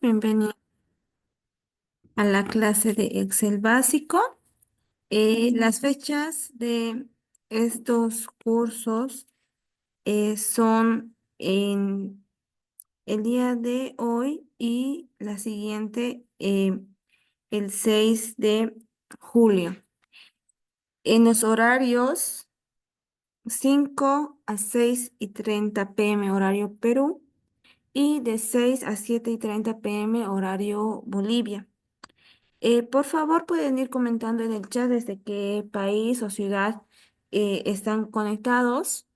Bienvenido a la clase de Excel básico. Las fechas de estos cursos son en el día de hoy y la siguiente el 6 de julio. En los horarios 5 a 6:30 p.m. horario Perú y de 6 a 7:30 p.m. horario Bolivia. Por favor, pueden ir comentando en el chat desde qué país o ciudad están conectados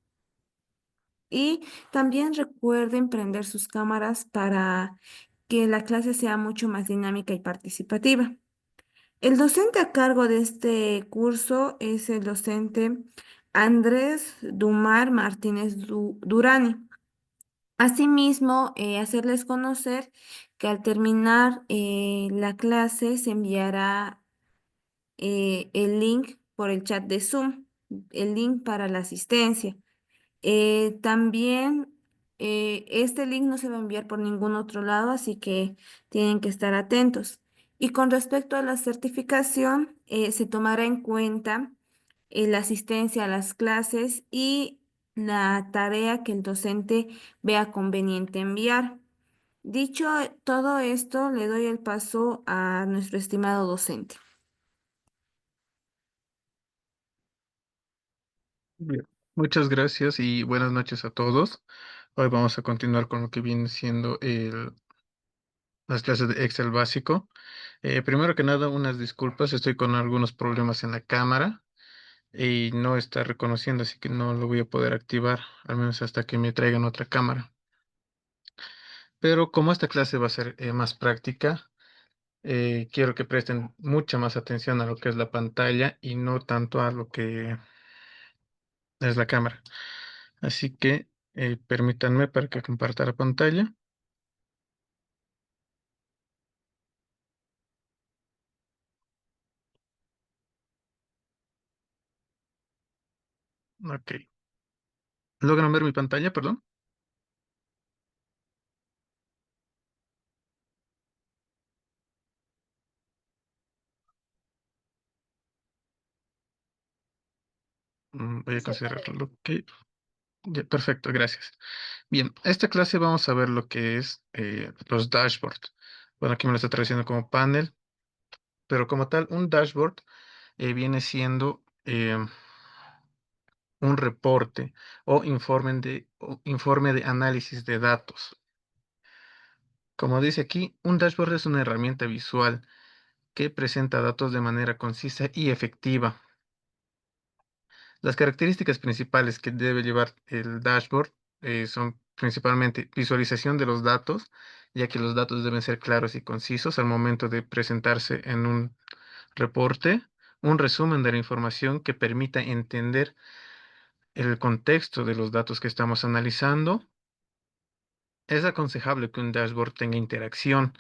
y también recuerden prender sus cámaras para que la clase sea mucho más dinámica y participativa. El docente a cargo de este curso es el docente Andrés Dumar Martínez Durani. Asimismo, hacerles conocer que al terminar la clase se enviará el link por el chat de Zoom, el link para la asistencia. También este link no se va a enviar por ningún otro lado, así que tienen que estar atentos. Y con respecto a la certificación, se tomará en cuenta la asistencia a las clases y la tarea que el docente vea conveniente enviar. Dicho todo esto, le doy el paso a nuestro estimado docente. Bien. Muchas gracias y buenas noches a todos. Hoy vamos a continuar con lo que viene siendo las clases de Excel básico. Primero que nada, unas disculpas, estoy con algunos problemas en la cámara y no está reconociendo, así que no lo voy a poder activar, al menos hasta que me traigan otra cámara. Pero como esta clase va a ser más práctica, quiero que presten mucha más atención a lo que es la pantalla y no tanto a lo que es la cámara. Así que permítanme para que comparta la pantalla. Ok. ¿Logran ver mi pantalla, perdón? Voy a considerarlo. Ok. Ya, perfecto, gracias. Bien, esta clase vamos a ver lo que es los dashboards. Bueno, aquí me lo está traduciendo como panel, pero como tal, un dashboard viene siendo un reporte o informe de análisis de datos. Como dice aquí, un dashboard es una herramienta visual que presenta datos de manera concisa y efectiva. Las características principales que debe llevar el dashboard son principalmente visualización de los datos, ya que los datos deben ser claros y concisos al momento de presentarse en un reporte, un resumen de la información que permita entender el contexto de los datos que estamos analizando. Es aconsejable que un dashboard tenga interacción.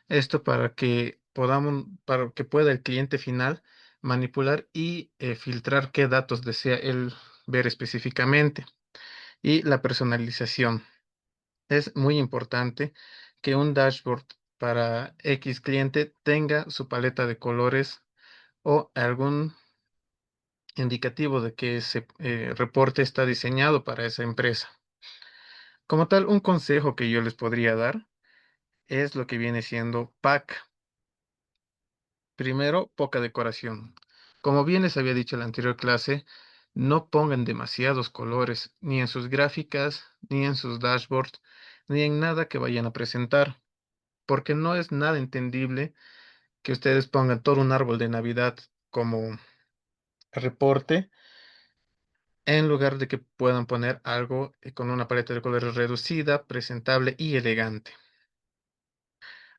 Esto para que pueda el cliente final manipular y filtrar qué datos desea él ver específicamente. Y la personalización. Es muy importante que un dashboard para X cliente tenga su paleta de colores o algún indicativo de que ese reporte está diseñado para esa empresa. Como tal, un consejo que yo les podría dar es lo que viene siendo pack. Primero, poca decoración. Como bien les había dicho en la anterior clase, no pongan demasiados colores, ni en sus gráficas, ni en sus dashboards, ni en nada que vayan a presentar, porque no es nada entendible que ustedes pongan todo un árbol de Navidad como reporte, en lugar de que puedan poner algo con una paleta de colores reducida, presentable y elegante.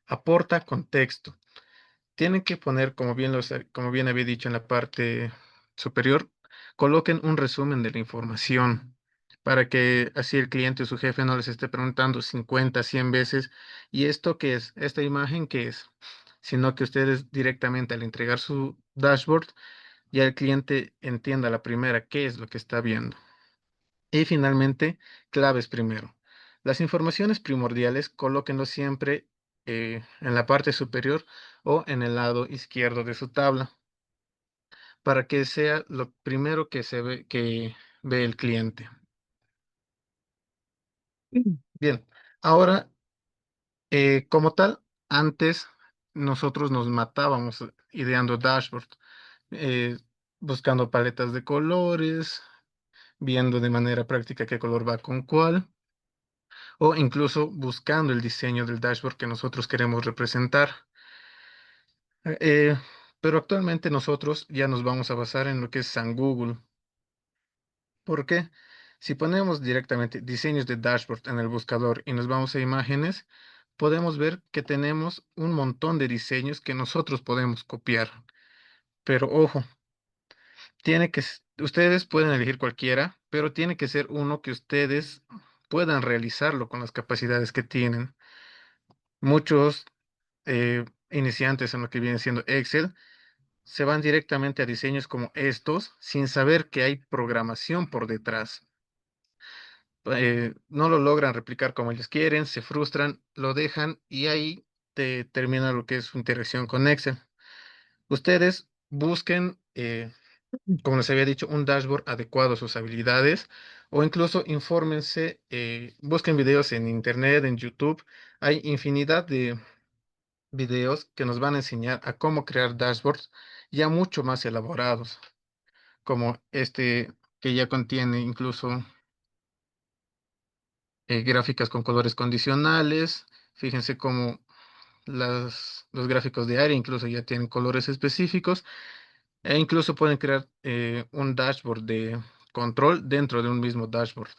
Aporta contexto. Tienen que poner, como bien había dicho en la parte superior, coloquen un resumen de la información para que así el cliente o su jefe no les esté preguntando 50, 100 veces, ¿y esto qué es? ¿Esta imagen qué es? Sino que ustedes directamente al entregar su dashboard, ya el cliente entienda la primera qué es lo que está viendo. Y finalmente, claves primero. Las informaciones primordiales, colóquenlo siempre en la parte superior o en el lado izquierdo de su tabla, para que sea lo primero que ve el cliente. Bien, ahora, como tal, antes nosotros nos matábamos ideando dashboard, eh, buscando paletas de colores, viendo de manera práctica qué color va con cuál, o incluso buscando el diseño del dashboard que nosotros queremos representar. Eh, pero actualmente nosotros ya nos vamos a basar en lo que es San Google. ¿Por qué? Si ponemos directamente diseños de dashboard en el buscador y nos vamos a imágenes, podemos ver que tenemos un montón de diseños que nosotros podemos copiar. Pero ojo, ustedes pueden elegir cualquiera, pero tiene que ser uno que ustedes puedan realizarlo con las capacidades que tienen. Muchos iniciantes en lo que viene siendo Excel se van directamente a diseños como estos sin saber que hay programación por detrás. No lo logran replicar como ellos quieren, se frustran, lo dejan y ahí te termina lo que es su interacción con Excel. Ustedes busquen, como les había dicho, un dashboard adecuado a sus habilidades o incluso infórmense, busquen videos en Internet, en YouTube. Hay infinidad de videos que nos van a enseñar a cómo crear dashboards ya mucho más elaborados, como este que ya contiene incluso gráficas con colores condicionales. Fíjense cómo los gráficos de área incluso ya tienen colores específicos e incluso pueden crear un dashboard de control dentro de un mismo dashboard.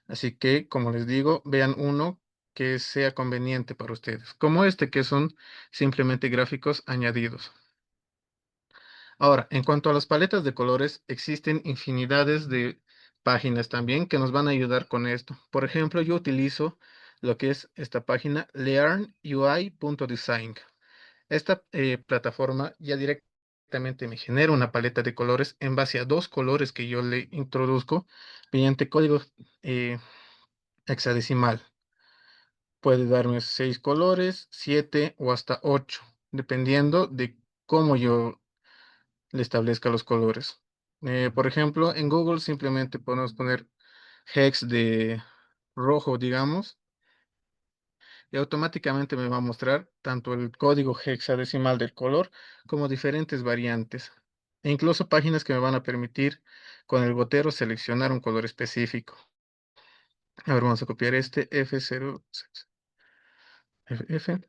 Así que, como les digo, vean uno que sea conveniente para ustedes, como este que son simplemente gráficos añadidos. Ahora, en cuanto a las paletas de colores, existen infinidades de páginas también que nos van a ayudar con esto. Por ejemplo, yo utilizo lo que es esta página learnui.design. Esta plataforma ya directamente me genera una paleta de colores en base a dos colores que yo le introduzco mediante código eh, hexadecimal. Puede darme 6 colores, 7 o hasta 8, dependiendo de cómo yo le establezca los colores. Por ejemplo, en Google simplemente podemos poner hex de rojo, digamos, y automáticamente me va a mostrar tanto el código hexadecimal del color como diferentes variantes. E incluso páginas que me van a permitir con el gotero seleccionar un color específico. A ver, vamos a copiar este F0, FF.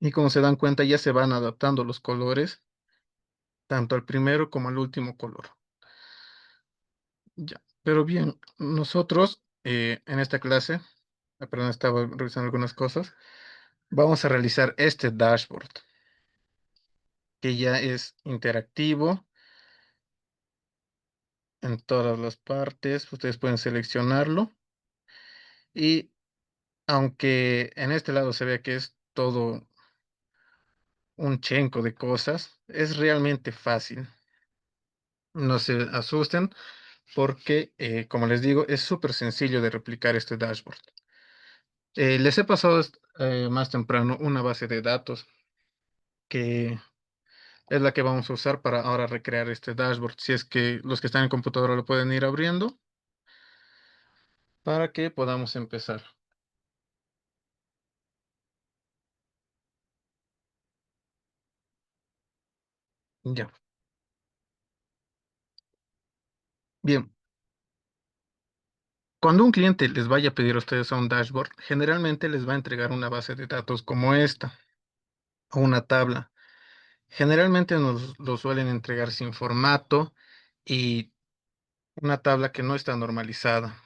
Y como se dan cuenta, ya se van adaptando los colores, tanto al primero como al último color. Ya, pero bien, nosotros en esta clase, perdón, estaba revisando algunas cosas, vamos a realizar este dashboard, que ya es interactivo en todas las partes. Ustedes pueden seleccionarlo y aunque en este lado se vea que es todo un chenco de cosas, es realmente fácil. No se asusten porque, como les digo, es súper sencillo de replicar este dashboard. Les he pasado más temprano una base de datos que es la que vamos a usar para ahora recrear este dashboard. Si es que los que están en computadora lo pueden ir abriendo para que podamos empezar. Ya. Bien. Cuando un cliente les vaya a pedir a ustedes a un dashboard, generalmente les va a entregar una base de datos como esta o una tabla. Generalmente nos lo suelen entregar sin formato y una tabla que no está normalizada.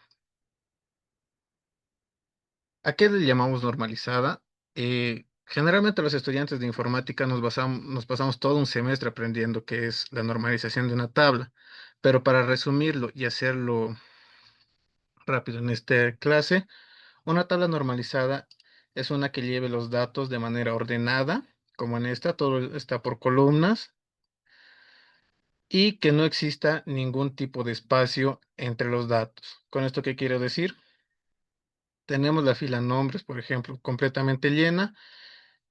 ¿A qué le llamamos normalizada? Generalmente los estudiantes de informática nos pasamos todo un semestre aprendiendo qué es la normalización de una tabla, pero para resumirlo y hacerlo rápido en esta clase, una tabla normalizada es una que lleve los datos de manera ordenada, como en esta, todo está por columnas, y que no exista ningún tipo de espacio entre los datos. ¿Con esto qué quiero decir? Tenemos la fila nombres, por ejemplo, completamente llena,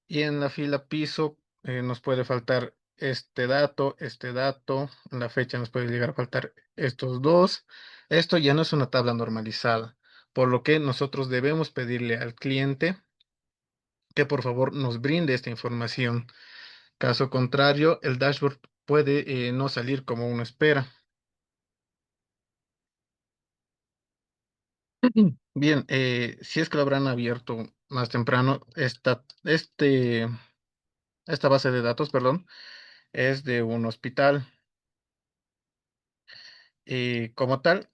y en la fila piso nos puede faltar este dato, en la fecha nos puede llegar a faltar estos dos. Esto ya no es una tabla normalizada, por lo que nosotros debemos pedirle al cliente que por favor nos brinde esta información. Caso contrario, el dashboard puede no salir como uno espera. Bien, si es que lo habrán abierto más temprano, esta base de datos, perdón, es de un hospital. Y como tal,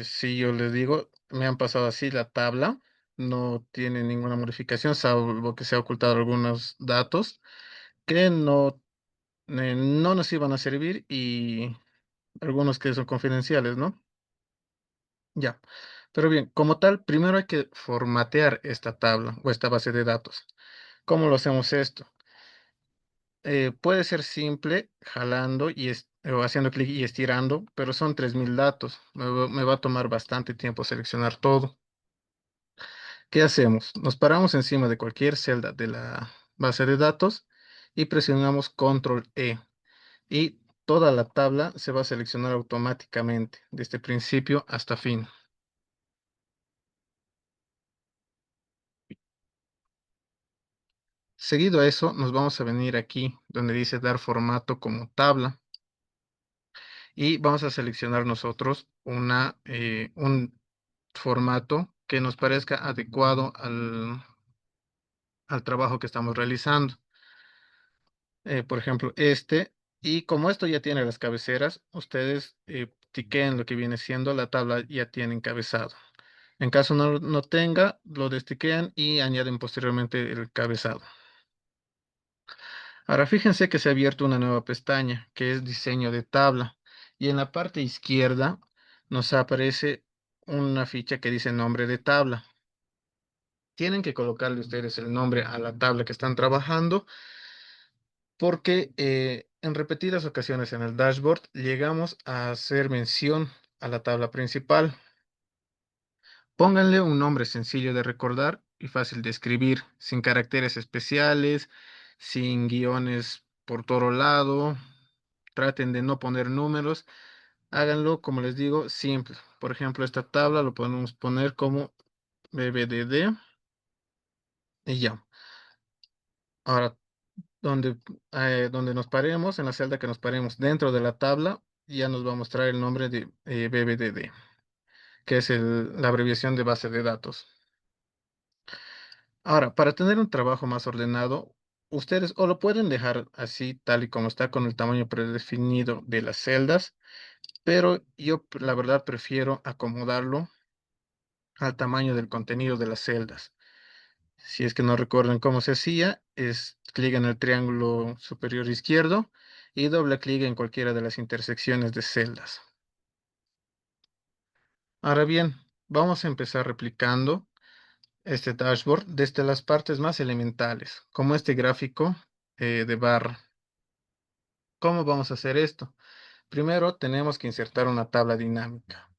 si yo les digo, me han pasado así la tabla, no tiene ninguna modificación, salvo que se ha ocultado algunos datos que no nos iban a servir y algunos que son confidenciales, ¿no? Ya. Pero bien, como tal, primero hay que formatear esta tabla o esta base de datos. ¿Cómo lo hacemos esto? Puede ser simple, jalando o haciendo clic y estirando, pero son 3000 datos. Me va a tomar bastante tiempo seleccionar todo. ¿Qué hacemos? Nos paramos encima de cualquier celda de la base de datos y presionamos Control E. Y toda la tabla se va a seleccionar automáticamente, desde principio hasta fin. Seguido a eso, nos vamos a venir aquí donde dice dar formato como tabla y vamos a seleccionar nosotros un formato que nos parezca adecuado al trabajo que estamos realizando. Por ejemplo, y como esto ya tiene las cabeceras, ustedes tiqueen lo que viene siendo la tabla, ya tiene encabezado. En caso no tenga, lo destiquean y añaden posteriormente el cabezado. Ahora fíjense que se ha abierto una nueva pestaña que es diseño de tabla y en la parte izquierda nos aparece una ficha que dice nombre de tabla. Tienen que colocarle ustedes el nombre a la tabla que están trabajando porque en repetidas ocasiones en el dashboard llegamos a hacer mención a la tabla principal. Pónganle un nombre sencillo de recordar y fácil de escribir, sin caracteres especiales, sin guiones por todo lado. Traten de no poner números. Háganlo, como les digo, simple. Por ejemplo, esta tabla lo podemos poner como BBDD y ya. Ahora, donde, donde nos paremos, en la celda que nos paremos dentro de la tabla, ya nos va a mostrar el nombre de BBDD, que es la abreviación de base de datos. Ahora, para tener un trabajo más ordenado, ustedes o lo pueden dejar así, tal y como está, con el tamaño predefinido de las celdas, pero yo la verdad prefiero acomodarlo al tamaño del contenido de las celdas. Si es que no recuerdan cómo se hacía, es clic en el triángulo superior izquierdo y doble clic en cualquiera de las intersecciones de celdas. Ahora bien, vamos a empezar replicando este dashboard desde las partes más elementales, como este gráfico de barra. ¿Cómo vamos a hacer esto? Primero tenemos que insertar una tabla dinámica.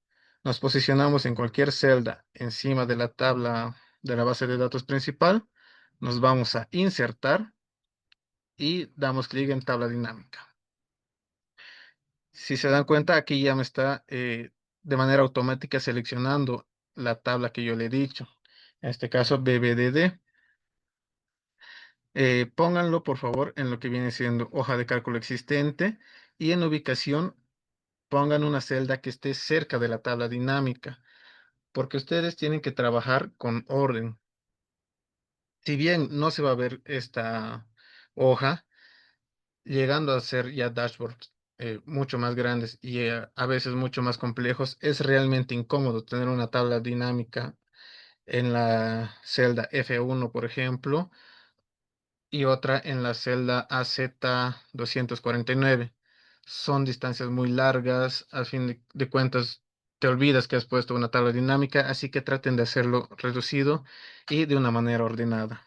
Nos posicionamos en cualquier celda encima de la tabla de la base de datos principal, nos vamos a insertar y damos clic en tabla dinámica. Si se dan cuenta, aquí ya me está de manera automática seleccionando la tabla que yo le he dicho. En este caso, BBDD. Pónganlo, por favor, en lo que viene siendo hoja de cálculo existente y en ubicación pongan una celda que esté cerca de la tabla dinámica, porque ustedes tienen que trabajar con orden. Si bien no se va a ver esta hoja, llegando a ser ya dashboards mucho más grandes y a veces mucho más complejos, es realmente incómodo tener una tabla dinámica en la celda F1, por ejemplo, y otra en la celda AZ249. Son distancias muy largas, al fin de cuentas te olvidas que has puesto una tabla dinámica, así que traten de hacerlo reducido y de una manera ordenada.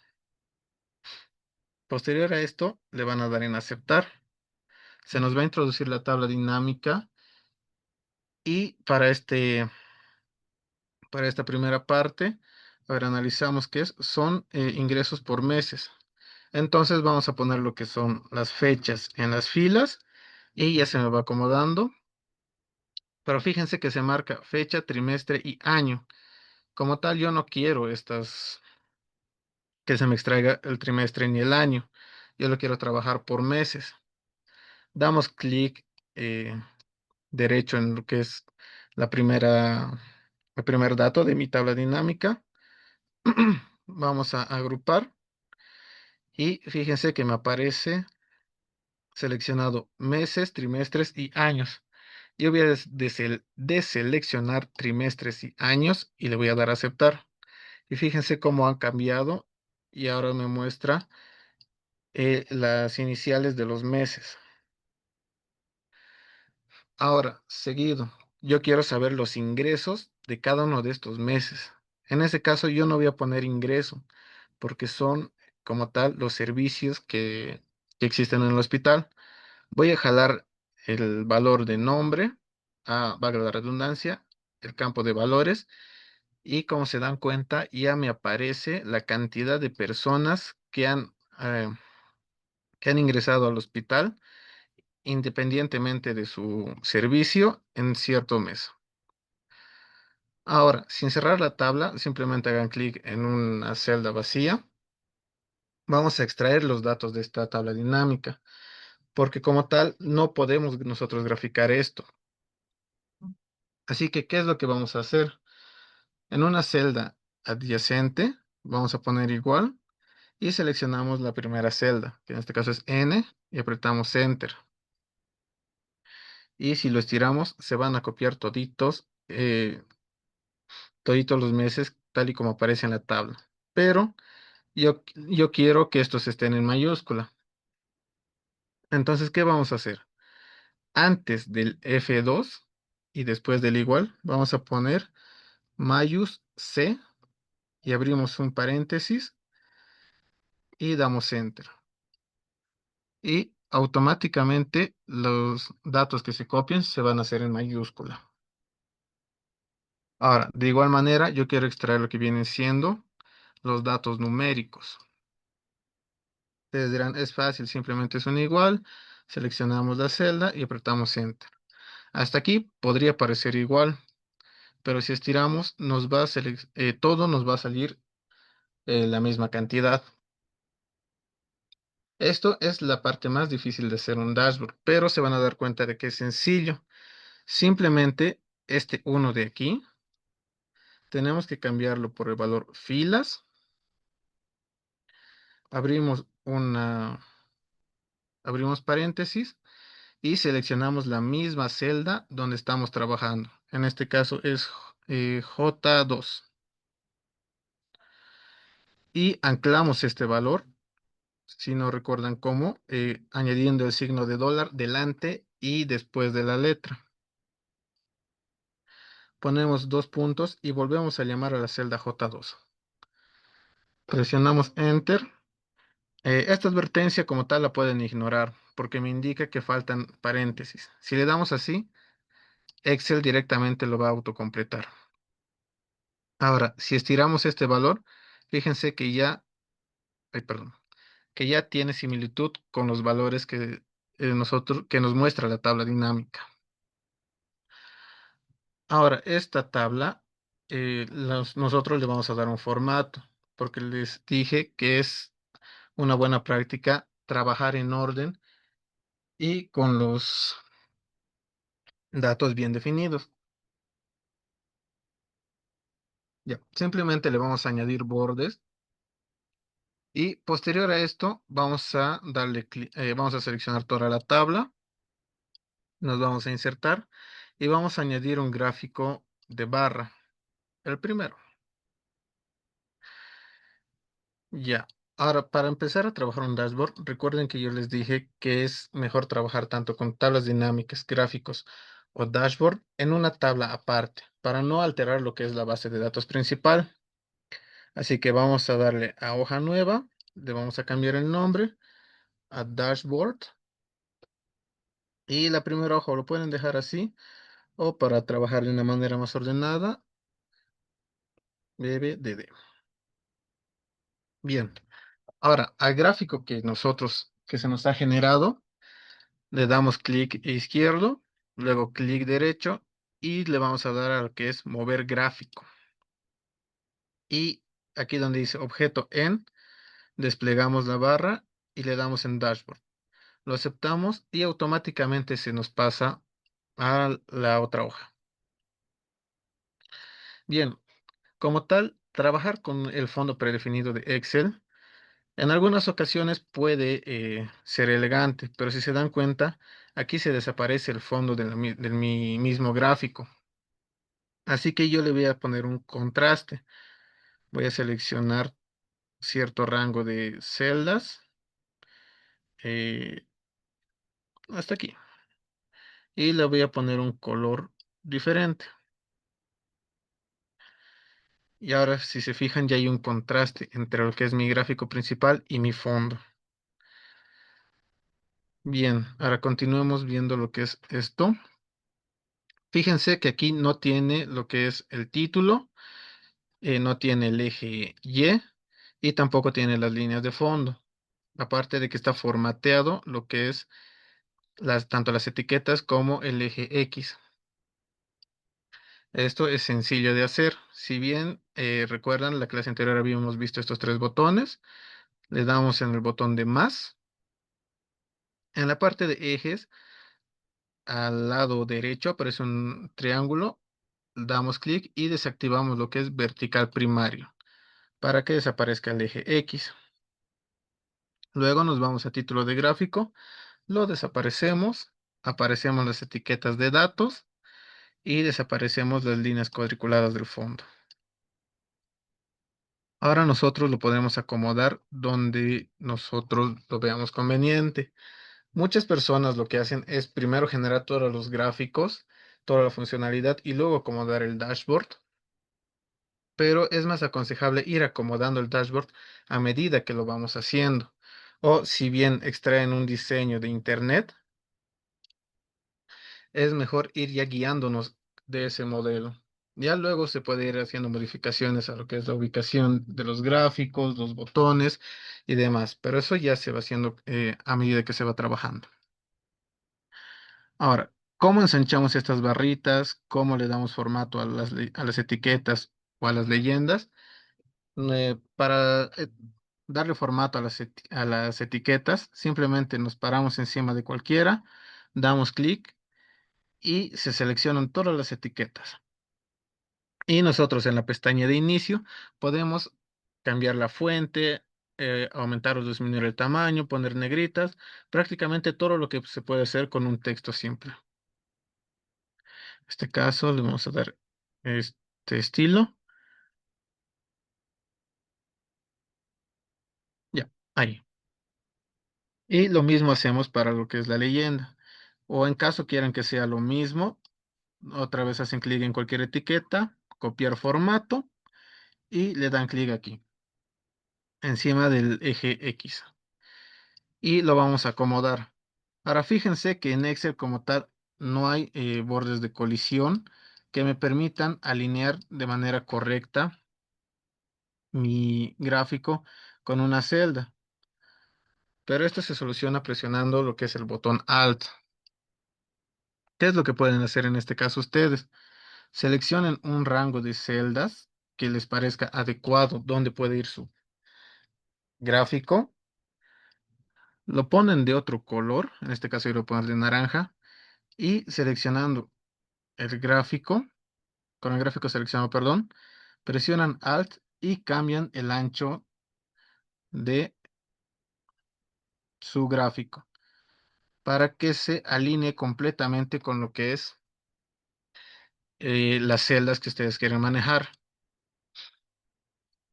Posterior a esto, le van a dar en aceptar. Se nos va a introducir la tabla dinámica y para esta primera parte Ahora analizamos qué es. Son ingresos por meses. Entonces vamos a poner lo que son las fechas en las filas y ya se me va acomodando. Pero fíjense que se marca fecha, trimestre y año. Como tal, yo no quiero que se me extraiga el trimestre ni el año. Yo lo quiero trabajar por meses. Damos clic eh, derecho en lo que es la el primer dato de mi tabla dinámica. Vamos a agrupar y fíjense que me aparece seleccionado meses, trimestres y años. Yo voy a deseleccionar trimestres y años y le voy a dar a aceptar. Y fíjense cómo han cambiado y ahora me muestra las iniciales de los meses. Ahora, seguido, yo quiero saber los ingresos de cada uno de estos meses. En ese caso, yo no voy a poner ingreso porque son como tal los servicios que existen en el hospital. Voy a jalar el valor de nombre, valga la redundancia, el campo de valores y como se dan cuenta, ya me aparece la cantidad de personas eh, que han ingresado al hospital independientemente de su servicio en cierto mes. Ahora, sin cerrar la tabla, simplemente hagan clic en una celda vacía. Vamos a extraer los datos de esta tabla dinámica, porque como tal no podemos nosotros graficar esto. Así que, ¿qué es lo que vamos a hacer? En una celda adyacente, vamos a poner igual y seleccionamos la primera celda, que en este caso es N, y apretamos Enter. Y si lo estiramos, se van a copiar toditos los meses tal y como aparece en la tabla. Pero yo quiero que estos estén en mayúscula. Entonces, ¿qué vamos a hacer? Antes del F2 y después del igual, vamos a poner mayús C y abrimos un paréntesis y damos Enter. Y automáticamente los datos que se copien se van a hacer en mayúscula. Ahora, de igual manera, yo quiero extraer lo que vienen siendo los datos numéricos. Ustedes dirán, es fácil, simplemente es un igual, seleccionamos la celda y apretamos Enter. Hasta aquí podría parecer igual, pero si estiramos, todo nos va a salir la misma cantidad. Esto es la parte más difícil de hacer un dashboard, pero se van a dar cuenta de que es sencillo. Simplemente este uno de aquí, tenemos que cambiarlo por el valor filas. Abrimos abrimos paréntesis y seleccionamos la misma celda donde estamos trabajando. En este caso es J2. Y anclamos este valor, si no recuerdan cómo, añadiendo el signo de dólar delante y después de la letra. Ponemos dos puntos y volvemos a llamar a la celda J2. Presionamos Enter. Esta advertencia como tal la pueden ignorar porque me indica que faltan paréntesis. Si le damos así, Excel directamente lo va a autocompletar. Ahora, si estiramos este valor, fíjense que ay, perdón, que ya tiene similitud con los valores que nos muestra la tabla dinámica. Ahora, esta tabla, nosotros le vamos a dar un formato, porque les dije que es una buena práctica trabajar en orden y con los datos bien definidos. Ya, simplemente le vamos a añadir bordes y posterior a esto vamos a vamos a seleccionar toda la tabla, nos vamos a insertar y vamos a añadir un gráfico de barra, el primero. Ya. Ahora, para empezar a trabajar un dashboard, recuerden que yo les dije que es mejor trabajar tanto con tablas dinámicas, gráficos o dashboard en una tabla aparte, para no alterar lo que es la base de datos principal. Así que vamos a darle a hoja nueva, le vamos a cambiar el nombre a dashboard y la primera hoja lo pueden dejar así o para trabajar de una manera más ordenada, BBDD. Bien, ahora al gráfico que se nos ha generado, le damos clic izquierdo, luego clic derecho y le vamos a dar a lo que es mover gráfico. Y aquí donde dice objeto en, desplegamos la barra y le damos en dashboard. Lo aceptamos y automáticamente se nos pasa a la otra hoja. Bien, como tal, trabajar con el fondo predefinido de Excel en algunas ocasiones puede ser elegante, pero si se dan cuenta, aquí se desaparece el fondo de mi mismo gráfico. Así que yo le voy a poner un contraste. Voy a seleccionar cierto rango de celdas eh, hasta aquí. Y le voy a poner un color diferente. Y ahora, si se fijan, ya hay un contraste entre lo que es mi gráfico principal y mi fondo. Bien, ahora continuemos viendo lo que es esto. Fíjense que aquí no tiene lo que es el título, no tiene el eje y tampoco tiene las líneas de fondo. Aparte de que está formateado lo que es tanto las etiquetas como el eje X. Esto es sencillo de hacer. Si bien recuerdan, la clase anterior habíamos visto estos tres botones, le damos en el botón de más. En la parte de ejes, al lado derecho aparece un triángulo, damos clic y desactivamos lo que es vertical primario para que desaparezca el eje X. Luego nos vamos a título de gráfico, lo desaparecemos, aparecemos las etiquetas de datos y desaparecemos las líneas cuadriculadas del fondo. Ahora nosotros lo podemos acomodar donde nosotros lo veamos conveniente. Muchas personas lo que hacen es primero generar todos los gráficos, toda la funcionalidad y luego acomodar el dashboard, pero es más aconsejable ir acomodando el dashboard a medida que lo vamos haciendo. O si bien extraen un diseño de internet, es mejor ir ya guiándonos de ese modelo. Ya luego se puede ir haciendo modificaciones a lo que es la ubicación de los gráficos, los botones y demás, pero eso ya se va haciendo a medida que se va trabajando. Ahora, ¿cómo ensanchamos estas barritas? ¿Cómo le damos formato a a las etiquetas o a las leyendas? Para darle formato a a las etiquetas, simplemente nos paramos encima de cualquiera, damos clic y se seleccionan todas las etiquetas. Y nosotros en la pestaña de inicio podemos cambiar la fuente, aumentar o disminuir el tamaño, poner negritas, prácticamente todo lo que se puede hacer con un texto simple. En este caso le vamos a dar este estilo. Ya, ahí. Y lo mismo hacemos para lo que es la leyenda. O en caso quieran que sea lo mismo, otra vez hacen clic en cualquier etiqueta, copiar formato y le dan clic aquí, encima del eje X. Y lo vamos a acomodar. Ahora fíjense que en Excel como tal no hay bordes de colisión que me permitan alinear de manera correcta mi gráfico con una celda. Pero esto se soluciona presionando lo que es el botón Alt. ¿Qué es lo que pueden hacer en este caso ustedes? Seleccionen un rango de celdas que les parezca adecuado donde puede ir su gráfico. Lo ponen de otro color, en este caso yo lo pongo de naranja, y seleccionando el gráfico, con el gráfico seleccionado, perdón, presionan Alt y cambian el ancho de su gráfico para que se alinee completamente con lo que es las celdas que ustedes quieren manejar.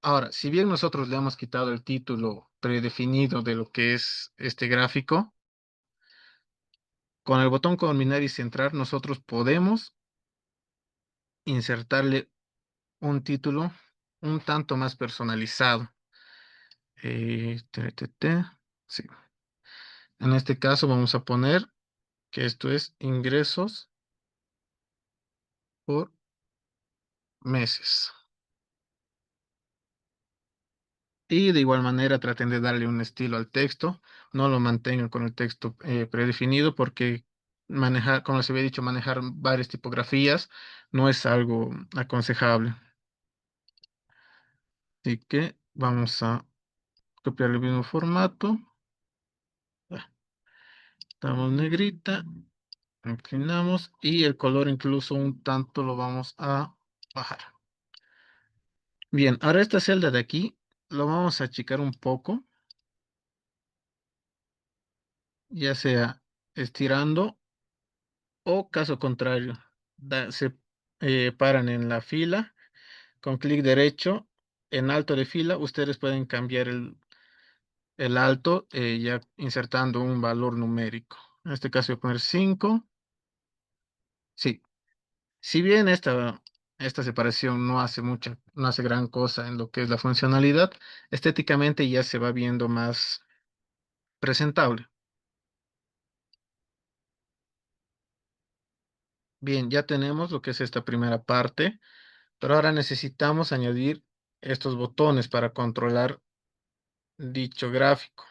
Ahora, si bien nosotros le hemos quitado el título predefinido de lo que es este gráfico, con el botón combinar y centrar nosotros podemos insertarle un título un tanto más personalizado. Sí. En este caso vamos a poner que esto es ingresos por meses. Y de igual manera traten de darle un estilo al texto, no lo mantengan con el texto predefinido porque manejar, como les había dicho, manejar varias tipografías no es algo aconsejable. Así que vamos a copiar el mismo formato. Ah, damos negrita, inclinamos y el color incluso un tanto lo vamos a bajar. Bien, ahora esta celda de aquí lo vamos a achicar un poco, ya sea estirando o caso contrario, se paran en la fila con clic derecho en alto de fila. Ustedes pueden cambiar el alto ya insertando un valor numérico. En este caso voy a poner 5. Sí, si bien esta separación no hace gran cosa en lo que es la funcionalidad, estéticamente ya se va viendo más presentable. Bien, ya tenemos lo que es esta primera parte, pero ahora necesitamos añadir estos botones para controlar dicho gráfico.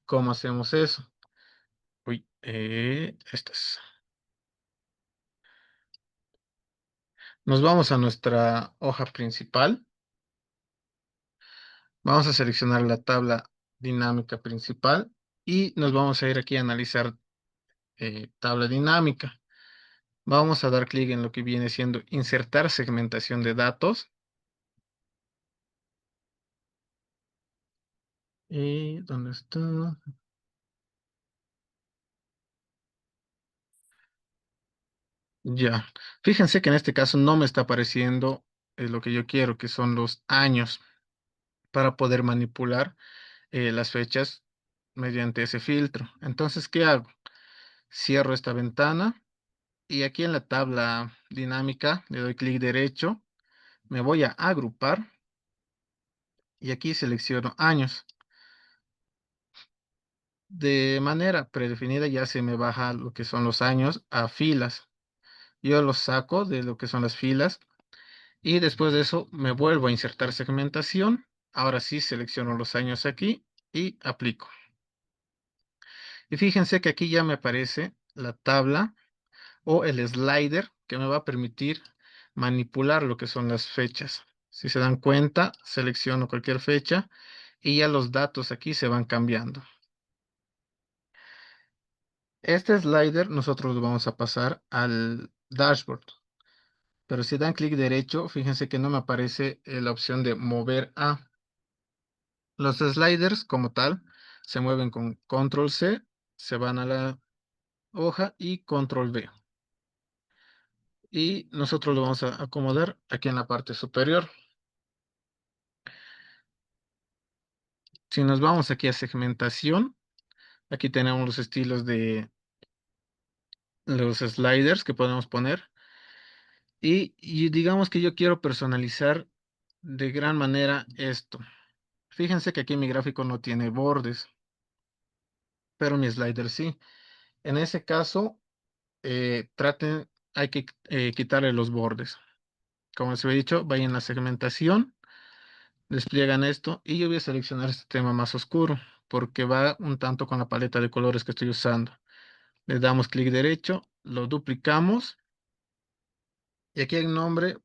¿Cómo hacemos eso? Uy, estas. Nos vamos a nuestra hoja principal. Vamos a seleccionar la tabla dinámica principal y nos vamos a ir aquí a analizar tabla dinámica. Vamos a dar clic en lo que viene siendo insertar segmentación de datos. ¿Y dónde está? Ya. Fíjense que en este caso no me está apareciendo lo que yo quiero, que son los años para poder manipular las fechas mediante ese filtro. Entonces, ¿qué hago? Cierro esta ventana y aquí en la tabla dinámica le doy clic derecho, me voy a agrupar y aquí selecciono años. De manera predefinida ya se me baja lo que son los años a filas. Yo los saco de lo que son las filas y después de eso me vuelvo a insertar segmentación. Ahora sí selecciono los años aquí y aplico. Y fíjense que aquí ya me aparece la tabla o el slider que me va a permitir manipular lo que son las fechas. Si se dan cuenta, selecciono cualquier fecha y ya los datos aquí se van cambiando. Este slider nosotros lo vamos a pasar al dashboard, pero si dan clic derecho, fíjense que no me aparece la opción de mover a. Los sliders como tal se mueven con control C, se van a la hoja y control V. Y nosotros lo vamos a acomodar aquí en la parte superior. Si nos vamos aquí a segmentación, aquí tenemos los estilos de los sliders que podemos poner. Y digamos que yo quiero personalizar de gran manera esto. Fíjense que aquí mi gráfico no tiene bordes, pero mi slider sí. En ese caso, hay que quitarle los bordes. Como les he dicho, vayan a la segmentación, despliegan esto y yo voy a seleccionar este tema más oscuro porque va un tanto con la paleta de colores que estoy usando. Le damos clic derecho, lo duplicamos y aquí en nombre,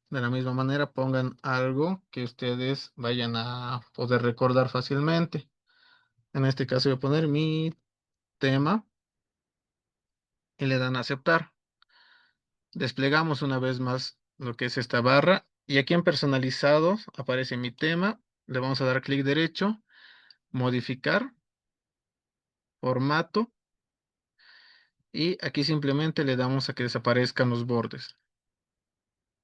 de la misma manera, pongan algo que ustedes vayan a poder recordar fácilmente. En este caso voy a poner mi tema y le dan a aceptar. Desplegamos una vez más lo que es esta barra y aquí en personalizados aparece mi tema. Le vamos a dar clic derecho, modificar, formato y aquí simplemente le damos a que desaparezcan los bordes.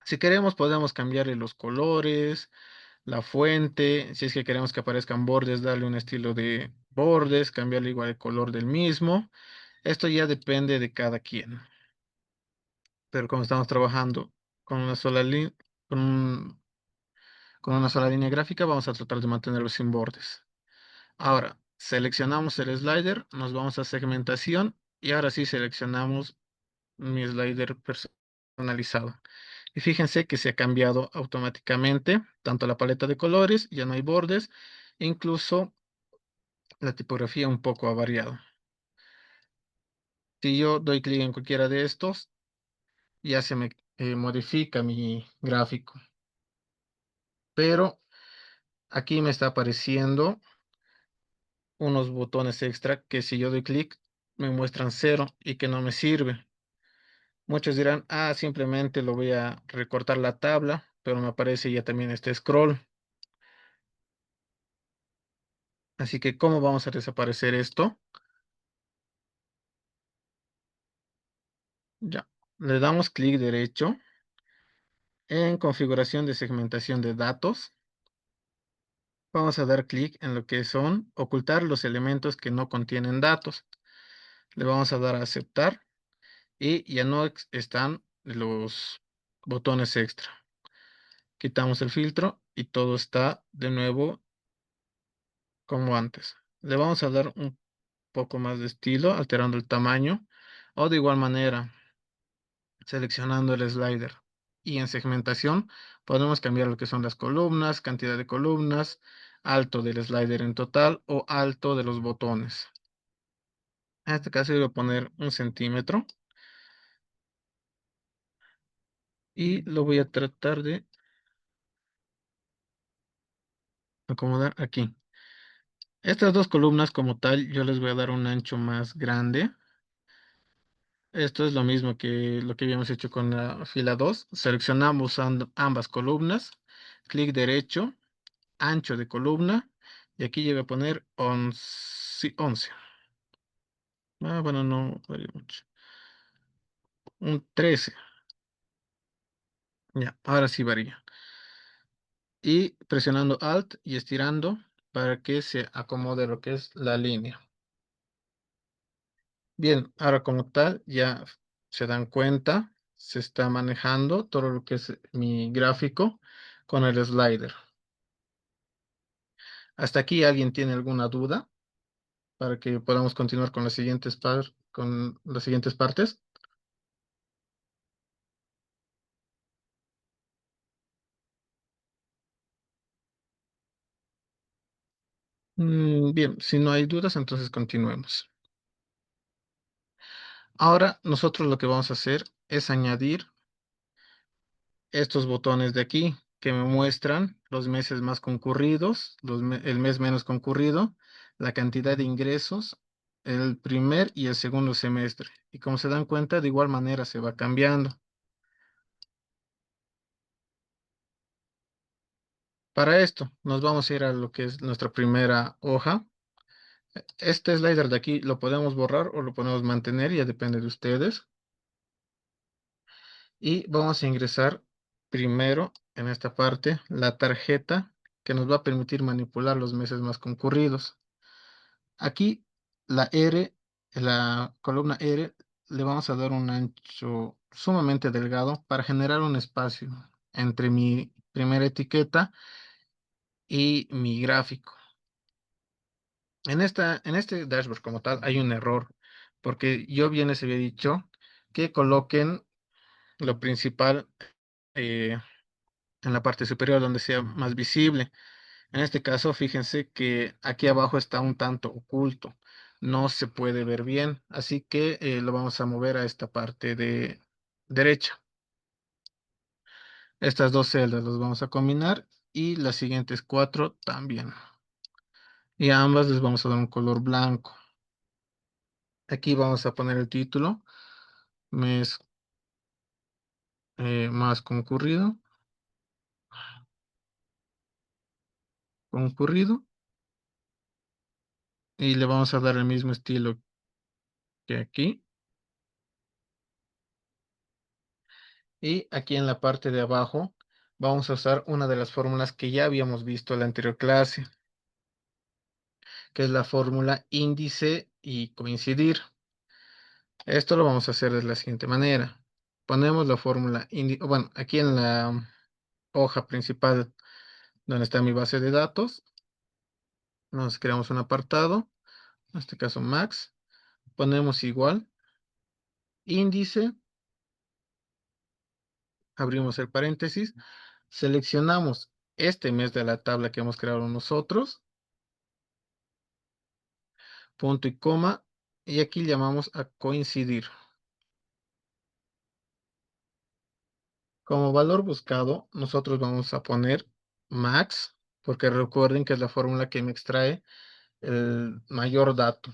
Si queremos podemos cambiarle los colores, la fuente, si es que queremos que aparezcan bordes, darle un estilo de bordes, cambiarle igual el color del mismo. Esto ya depende de cada quien. Pero como estamos trabajando con una sola línea, con, con una sola línea gráfica, vamos a tratar de mantenerlo sin bordes. Ahora, seleccionamos el slider, nos vamos a segmentación y ahora sí seleccionamos mi slider personalizado. Y fíjense que se ha cambiado automáticamente tanto la paleta de colores, ya no hay bordes, e incluso la tipografía un poco ha variado. Si yo doy clic en cualquiera de estos, ya se me modifica mi gráfico. Pero aquí me está apareciendo unos botones extra que si yo doy clic me muestran cero y que no me sirve. Muchos dirán, ah, simplemente lo voy a recortar la tabla, pero me aparece ya también este scroll. Así que, ¿cómo vamos a desaparecer esto? Ya, le damos clic derecho en configuración de segmentación de datos. Vamos a dar clic en lo que son ocultar los elementos que no contienen datos. Le vamos a dar a aceptar y ya no están los botones extra. Quitamos el filtro y todo está de nuevo como antes. Le vamos a dar un poco más de estilo, alterando el tamaño, o de igual manera, seleccionando el slider. Y en segmentación podemos cambiar lo que son las columnas, cantidad de columnas, alto del slider en total o alto de los botones. En este caso voy a poner 1 centímetro y lo voy a tratar de acomodar aquí. Estas dos columnas como tal, yo les voy a dar un ancho más grande. Esto es lo mismo que lo que habíamos hecho con la fila 2. Seleccionamos ambas columnas, clic derecho, ancho de columna, y aquí yo voy a poner 11. Ah, bueno, no varía mucho. Un 13. Ya, ahora sí varía. Y presionando Alt y estirando para que se acomode lo que es la línea. Bien, ahora como tal, ya se dan cuenta, se está manejando todo lo que es mi gráfico con el slider. ¿Hasta aquí alguien tiene alguna duda para que podamos continuar con las siguientes, con las siguientes partes? Bien, si no hay dudas, entonces continuemos. Ahora nosotros lo que vamos a hacer es añadir estos botones de aquí que me muestran los meses más concurridos, el mes menos concurrido, la cantidad de ingresos, el primer y el segundo semestre. Y como se dan cuenta, de igual manera se va cambiando. Para esto, nos vamos a ir a lo que es nuestra primera hoja. Este slider de aquí lo podemos borrar o lo podemos mantener, ya depende de ustedes. Y vamos a ingresar primero en esta parte la tarjeta que nos va a permitir manipular los meses más concurridos. Aquí la R, la columna R, le vamos a dar un ancho sumamente delgado para generar un espacio entre mi primera etiqueta y mi gráfico. En este dashboard como tal hay un error, porque yo bien les había dicho que coloquen lo principal eh, en la parte superior donde sea más visible. En este caso, fíjense que aquí abajo está un tanto oculto, no se puede ver bien, así que lo vamos a mover a esta parte de derecha. Estas dos celdas las vamos a combinar y las siguientes cuatro también. Y a ambas les vamos a dar un color blanco. Aquí vamos a poner el título, mes más concurrido, y le vamos a dar el mismo estilo que aquí. Y aquí en la parte de abajo vamos a usar una de las fórmulas que ya habíamos visto en la anterior clase, que es la fórmula índice y coincidir. Esto lo vamos a hacer de la siguiente manera. Ponemos la fórmula índice, bueno, aquí en la hoja principal donde está mi base de datos, nos creamos un apartado, en este caso Max, ponemos igual índice abrimos el paréntesis, seleccionamos este mes de la tabla que hemos creado nosotros, punto y coma, y aquí llamamos a coincidir. Como valor buscado, nosotros vamos a poner max, porque recuerden que es la fórmula que me extrae el mayor dato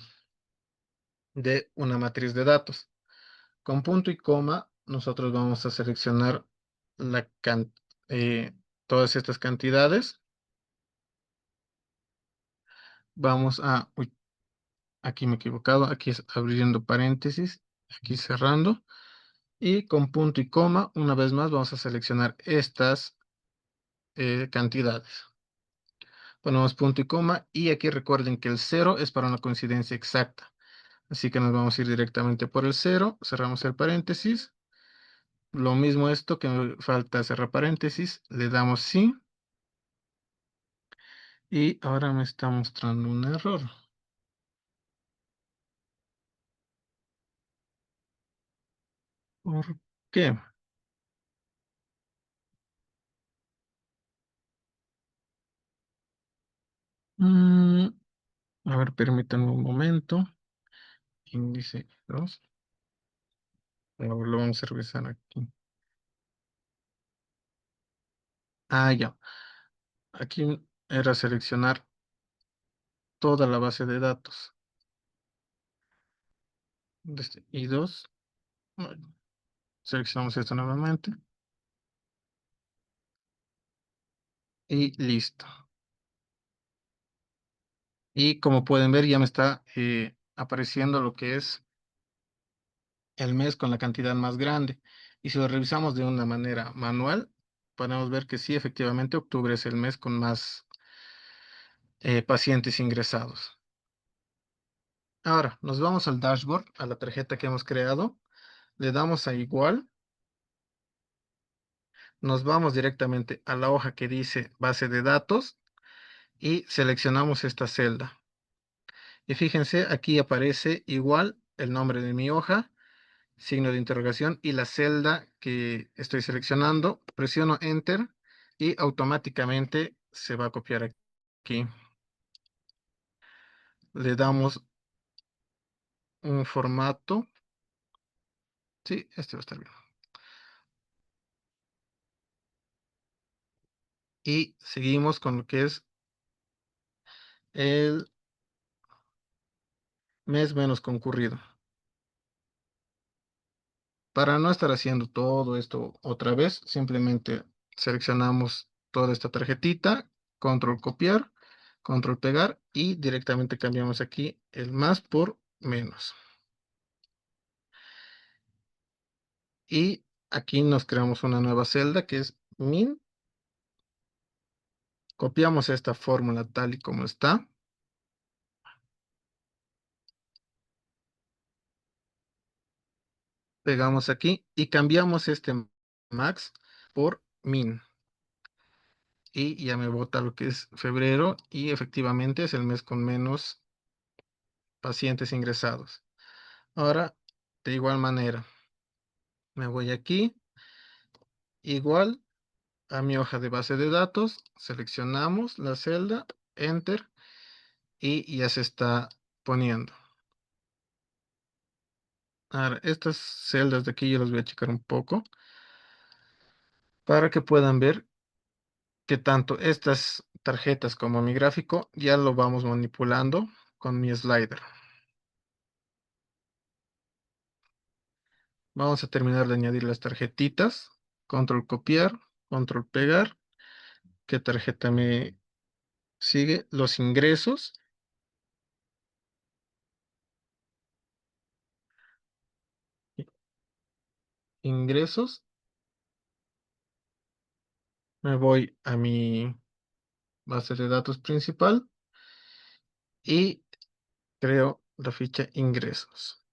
de una matriz de datos. Con punto y coma, nosotros vamos a seleccionar la eh, todas estas cantidades. Vamos a, uy, aquí me he equivocado, aquí es abriendo paréntesis, aquí cerrando. Y con punto y coma, una vez más, vamos a seleccionar estas cantidades. Ponemos punto y coma y aquí recuerden que el 0 es para una coincidencia exacta. Así que nos vamos a ir directamente por el 0, cerramos el paréntesis. Lo mismo esto que me falta cerrar paréntesis, le damos sí. Y ahora me está mostrando un error. ¿Por qué? Mm, a ver, permítanme un momento. Índice 2. Ahora lo vamos a revisar aquí. Ah, ya. Aquí era seleccionar toda la base de datos. Desde I2. Bueno, seleccionamos esto nuevamente. Y listo. Y como pueden ver, ya me está apareciendo lo que es el mes con la cantidad más grande. Y si lo revisamos de una manera manual, podemos ver que sí, efectivamente, octubre es el mes con más pacientes ingresados. Ahora, nos vamos al dashboard, a la tarjeta que hemos creado, le damos a igual, nos vamos directamente a la hoja que dice base de datos y seleccionamos esta celda. Y fíjense, aquí aparece igual el nombre de mi hoja, signo de interrogación y la celda que estoy seleccionando. Presiono Enter y automáticamente se va a copiar aquí. Le damos un formato. Sí, este va a estar bien. Y seguimos con lo que es el mes menos concurrido. Para no estar haciendo todo esto otra vez, simplemente seleccionamos toda esta tarjetita, control copiar, control pegar y directamente cambiamos aquí el más por menos. Y aquí nos creamos una nueva celda que es min. Copiamos esta fórmula tal y como está. Pegamos aquí y cambiamos este max por min. Y ya me bota lo que es febrero y efectivamente es el mes con menos pacientes ingresados. Ahora, de igual manera, me voy aquí, igual a mi hoja de base de datos, seleccionamos la celda, enter y ya se está poniendo. Ahora, estas celdas de aquí yo las voy a checar un poco para que puedan ver que tanto estas tarjetas como mi gráfico ya lo vamos manipulando con mi slider. Vamos a terminar de añadir las tarjetitas. Control copiar, control pegar. ¿Qué tarjeta me sigue? Los ingresos. Ingresos. Me voy a mi base de datos principal y creo la ficha ingresos.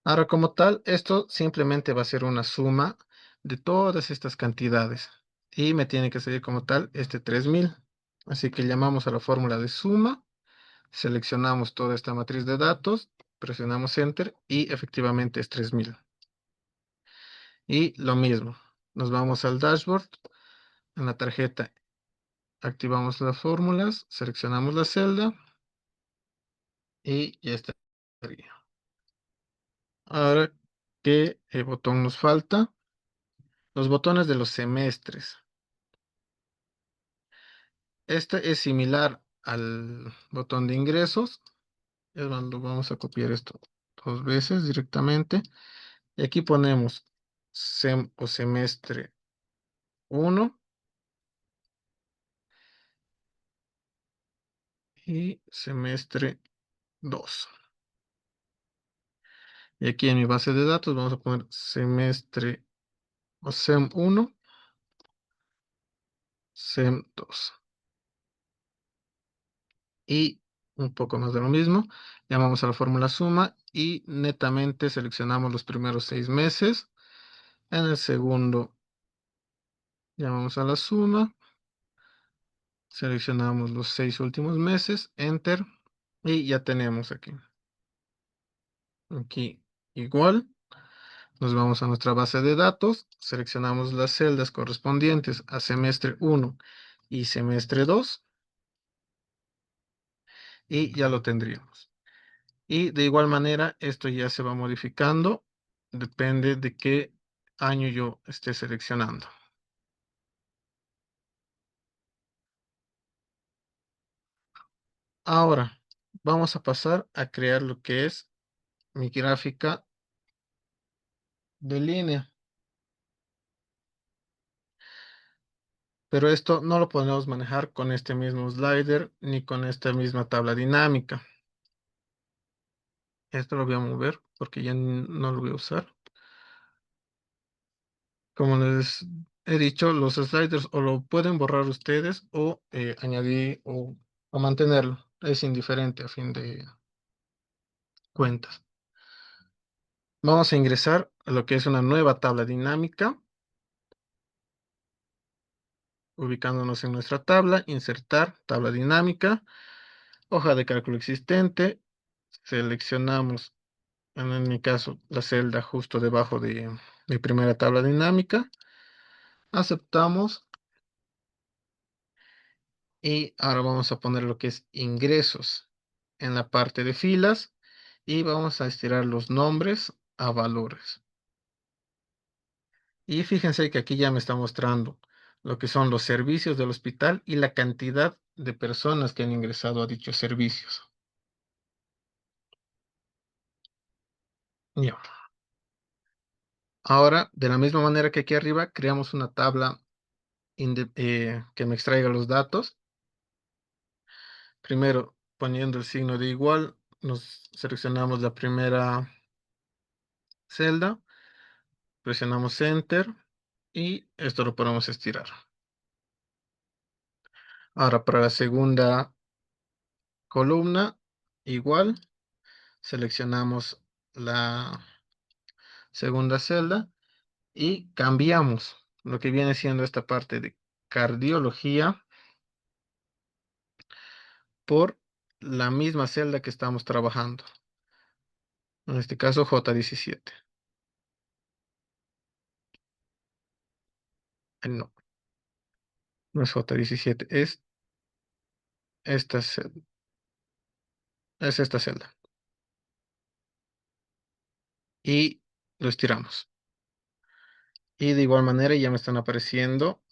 Ahora, como tal, esto simplemente va a ser una suma de todas estas cantidades y me tiene que salir como tal este 3000. Así que llamamos a la fórmula de suma, seleccionamos toda esta matriz de datos, presionamos Enter y efectivamente es 3000. Y lo mismo, nos vamos al dashboard, en la tarjeta activamos las fórmulas, seleccionamos la celda y ya estaría. Ahora, ¿qué botón nos falta? Los botones de los semestres. Este es similar al botón de ingresos. Vamos a copiar esto dos veces directamente. Y aquí ponemos SEM o semestre uno y semestre 2. Y aquí en mi base de datos vamos a poner semestre o SEM uno, SEM 2. Y un poco más de lo mismo. Llamamos a la fórmula suma y netamente seleccionamos los primeros 6 meses. En el segundo llamamos a la suma, seleccionamos los 6 últimos meses, enter, y ya tenemos aquí. Aquí igual, nos vamos a nuestra base de datos, seleccionamos las celdas correspondientes a semestre uno y semestre 2 y ya lo tendríamos. Y de igual manera, esto ya se va modificando, depende de qué año yo esté seleccionando. Ahora, vamos a pasar a crear lo que es mi gráfica de línea. Pero esto no lo podemos manejar con este mismo slider ni con esta misma tabla dinámica. Esto lo voy a mover porque ya no lo voy a usar. Como les he dicho, los sliders o lo pueden borrar ustedes o añadir o mantenerlo. Es indiferente a fin de cuentas. Vamos a ingresar a lo que es una nueva tabla dinámica. Ubicándonos en nuestra tabla, insertar tabla dinámica, hoja de cálculo existente. Seleccionamos, en mi caso, la celda justo debajo de mi primera tabla dinámica. Aceptamos y ahora vamos a poner lo que es ingresos en la parte de filas y vamos a estirar los nombres a valores. Y fíjense que aquí ya me está mostrando lo que son los servicios del hospital y la cantidad de personas que han ingresado a dichos servicios. Ya. Ahora, de la misma manera que aquí arriba, creamos una tabla que me extraiga los datos. Primero, poniendo el signo de igual, nos seleccionamos la primera celda, presionamos Enter y esto lo podemos estirar. Ahora, para la segunda columna, igual, seleccionamos la segunda celda y cambiamos lo que viene siendo esta parte de cardiología por la misma celda que estamos trabajando. En este caso, J17. No, no es J17, esta celda. Es esta celda. Y lo estiramos. Y de igual manera ya me están apareciendo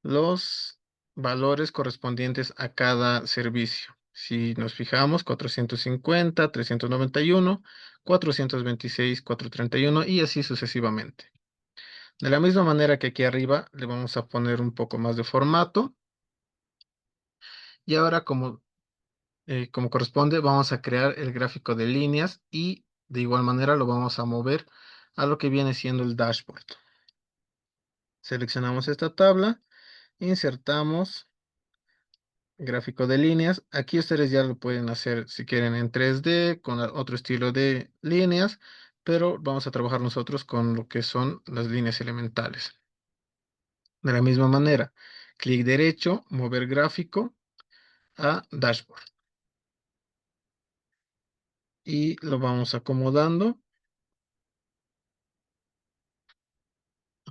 los valores correspondientes a cada servicio. Si nos fijamos, 450, 391, 426, 431 y así sucesivamente. De la misma manera que aquí arriba le vamos a poner un poco más de formato. Y ahora como corresponde, vamos a crear el gráfico de líneas y de igual manera lo vamos a mover a lo que viene siendo el dashboard. Seleccionamos esta tabla, insertamos gráfico de líneas. Aquí ustedes ya lo pueden hacer si quieren en 3D, con otro estilo de líneas, pero vamos a trabajar nosotros con lo que son las líneas elementales. De la misma manera, clic derecho, mover gráfico a dashboard. Y lo vamos acomodando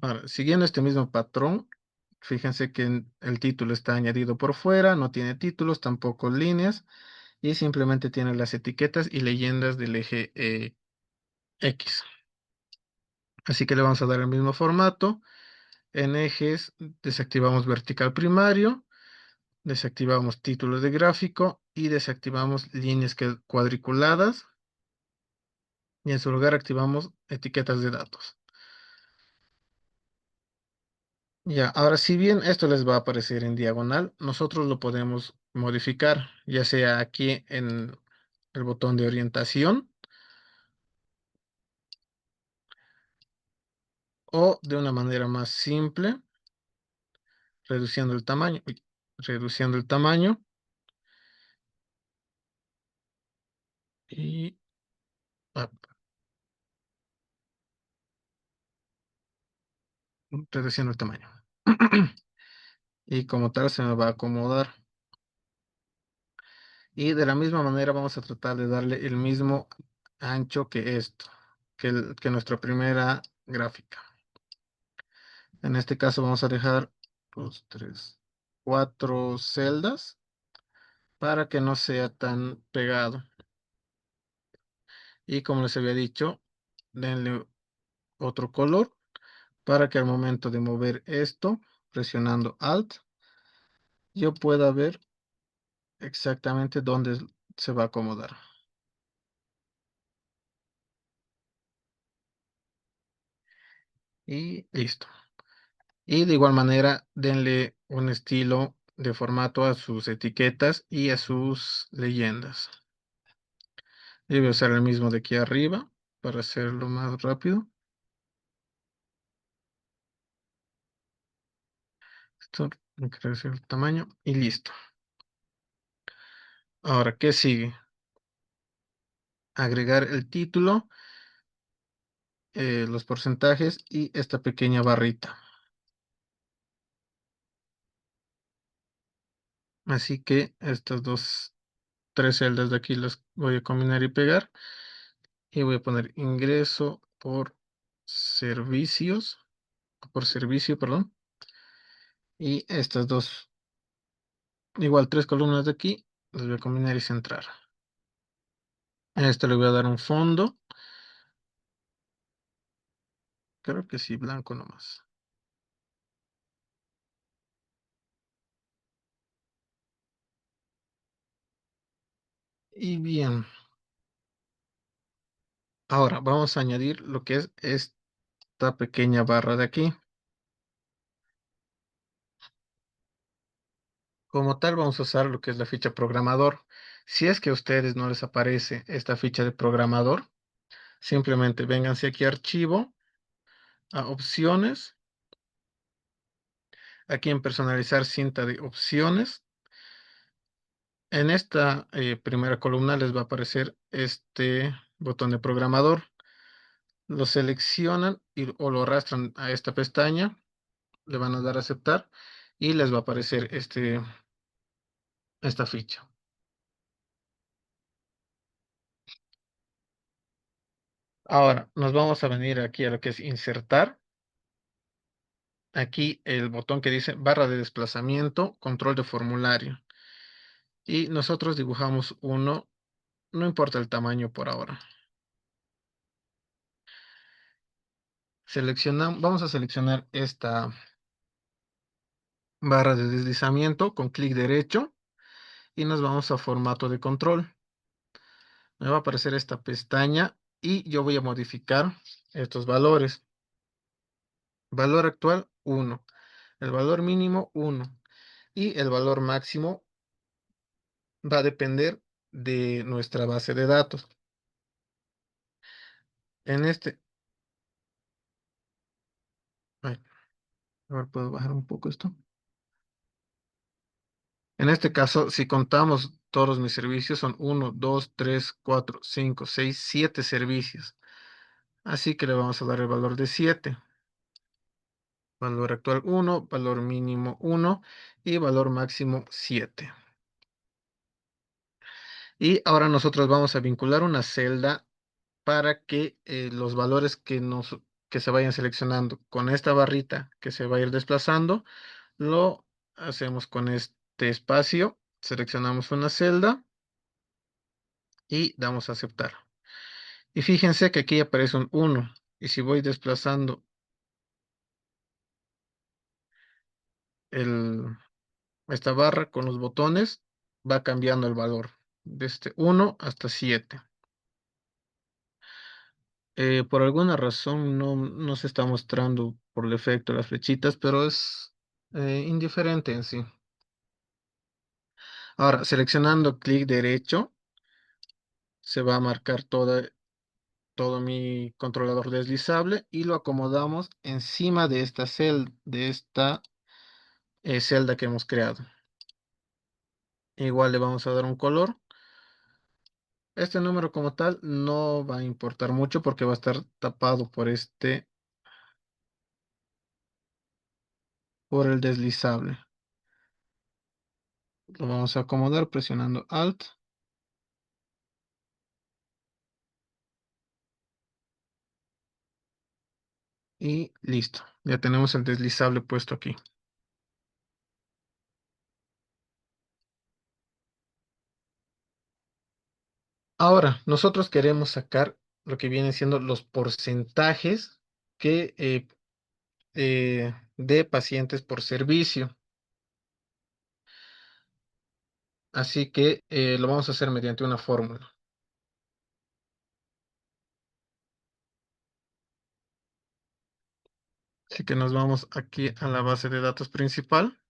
Ahora, siguiendo este mismo patrón, fíjense que el título está añadido por fuera, no tiene títulos, tampoco líneas, y simplemente tiene las etiquetas y leyendas del eje X. Así que le vamos a dar el mismo formato. En ejes desactivamos vertical primario, desactivamos títulos de gráfico y desactivamos líneas cuadriculadas, y en su lugar activamos etiquetas de datos. Ya, ahora si bien esto les va a aparecer en diagonal, nosotros lo podemos modificar, ya sea aquí en el botón de orientación o de una manera más simple, reduciendo el tamaño, reduciendo el tamaño y ah, reduciendo el tamaño. Y como tal se me va a acomodar. Y de la misma manera vamos a tratar de darle el mismo ancho que esto, que nuestra primera gráfica. En este caso vamos a dejar 2, 3, 4 celdas para que no sea tan pegado. Y como les había dicho, denle otro color para que al momento de mover esto, presionando Alt, yo pueda ver exactamente dónde se va a acomodar. Y listo. Y de igual manera, denle un estilo de formato a sus etiquetas y a sus leyendas. Yo voy a usar el mismo de aquí arriba para hacerlo más rápido. Esto, hay que reducir el tamaño y listo. Ahora, ¿qué sigue? Agregar el título, los porcentajes y esta pequeña barrita. Así que estas tres celdas de aquí las voy a combinar y pegar. Y voy a poner ingreso por servicios, por servicio, perdón. Y estas dos, igual tres columnas de aquí, las voy a combinar y centrar. A esto le voy a dar un fondo. Creo que sí, blanco nomás. Y bien, ahora vamos a añadir lo que es esta pequeña barra de aquí. Como tal, vamos a usar lo que es la ficha programador. Si es que a ustedes no les aparece esta ficha de programador, simplemente vénganse aquí a archivo, a opciones, aquí en personalizar cinta de opciones. En esta primera columna les va a aparecer este botón de programador. Lo seleccionan o lo arrastran a esta pestaña, le van a dar a aceptar y les va a aparecer esta ficha. Ahora nos vamos a venir aquí a lo que es insertar. Aquí el botón que dice barra de desplazamiento, control de formulario. Y nosotros dibujamos uno, no importa el tamaño por ahora. Vamos a seleccionar esta barra de deslizamiento con clic derecho y nos vamos a formato de control. Me va a aparecer esta pestaña y yo voy a modificar estos valores. Valor actual 1, el valor mínimo 1 y el valor máximo va a depender de nuestra base de datos. En este, ay, a ver, puedo bajar un poco esto. En este caso, si contamos todos mis servicios, son 1, 2, 3, 4, 5, 6, 7 servicios. Así que le vamos a dar el valor de 7. Valor actual 1, valor mínimo 1 y valor máximo 7. Y ahora nosotros vamos a vincular una celda para que los valores que nos que se vayan seleccionando con esta barrita que se va a ir desplazando, lo hacemos con este espacio, seleccionamos una celda y damos a aceptar. Y fíjense que aquí aparece un 1. Y si voy desplazando el, esta barra con los botones, va cambiando el valor de este 1 hasta 7. Por alguna razón no se está mostrando por defecto las flechitas, pero es indiferente en sí. Ahora, seleccionando clic derecho, se va a marcar todo mi controlador deslizable y lo acomodamos encima de esta celda que hemos creado. Igual le vamos a dar un color. Este número como tal no va a importar mucho porque va a estar tapado por el deslizable. Lo vamos a acomodar presionando Alt y listo. Ya tenemos el deslizable puesto aquí. Ahora, nosotros queremos sacar lo que vienen siendo los porcentajes de pacientes por servicio. Así que lo vamos a hacer mediante una fórmula. Así que nos vamos aquí a la base de datos principal.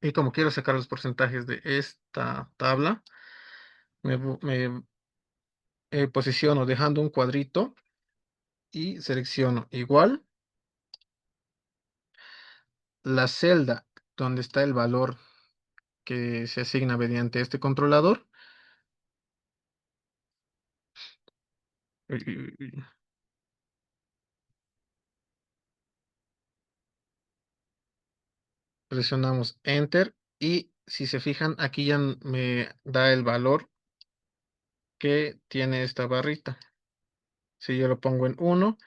Y como quiero sacar los porcentajes de esta tabla, me posiciono dejando un cuadrito y selecciono igual la celda donde está el valor que se asigna mediante este controlador. Y presionamos Enter y si se fijan aquí ya me da el valor que tiene esta barrita. Si yo lo pongo en 1,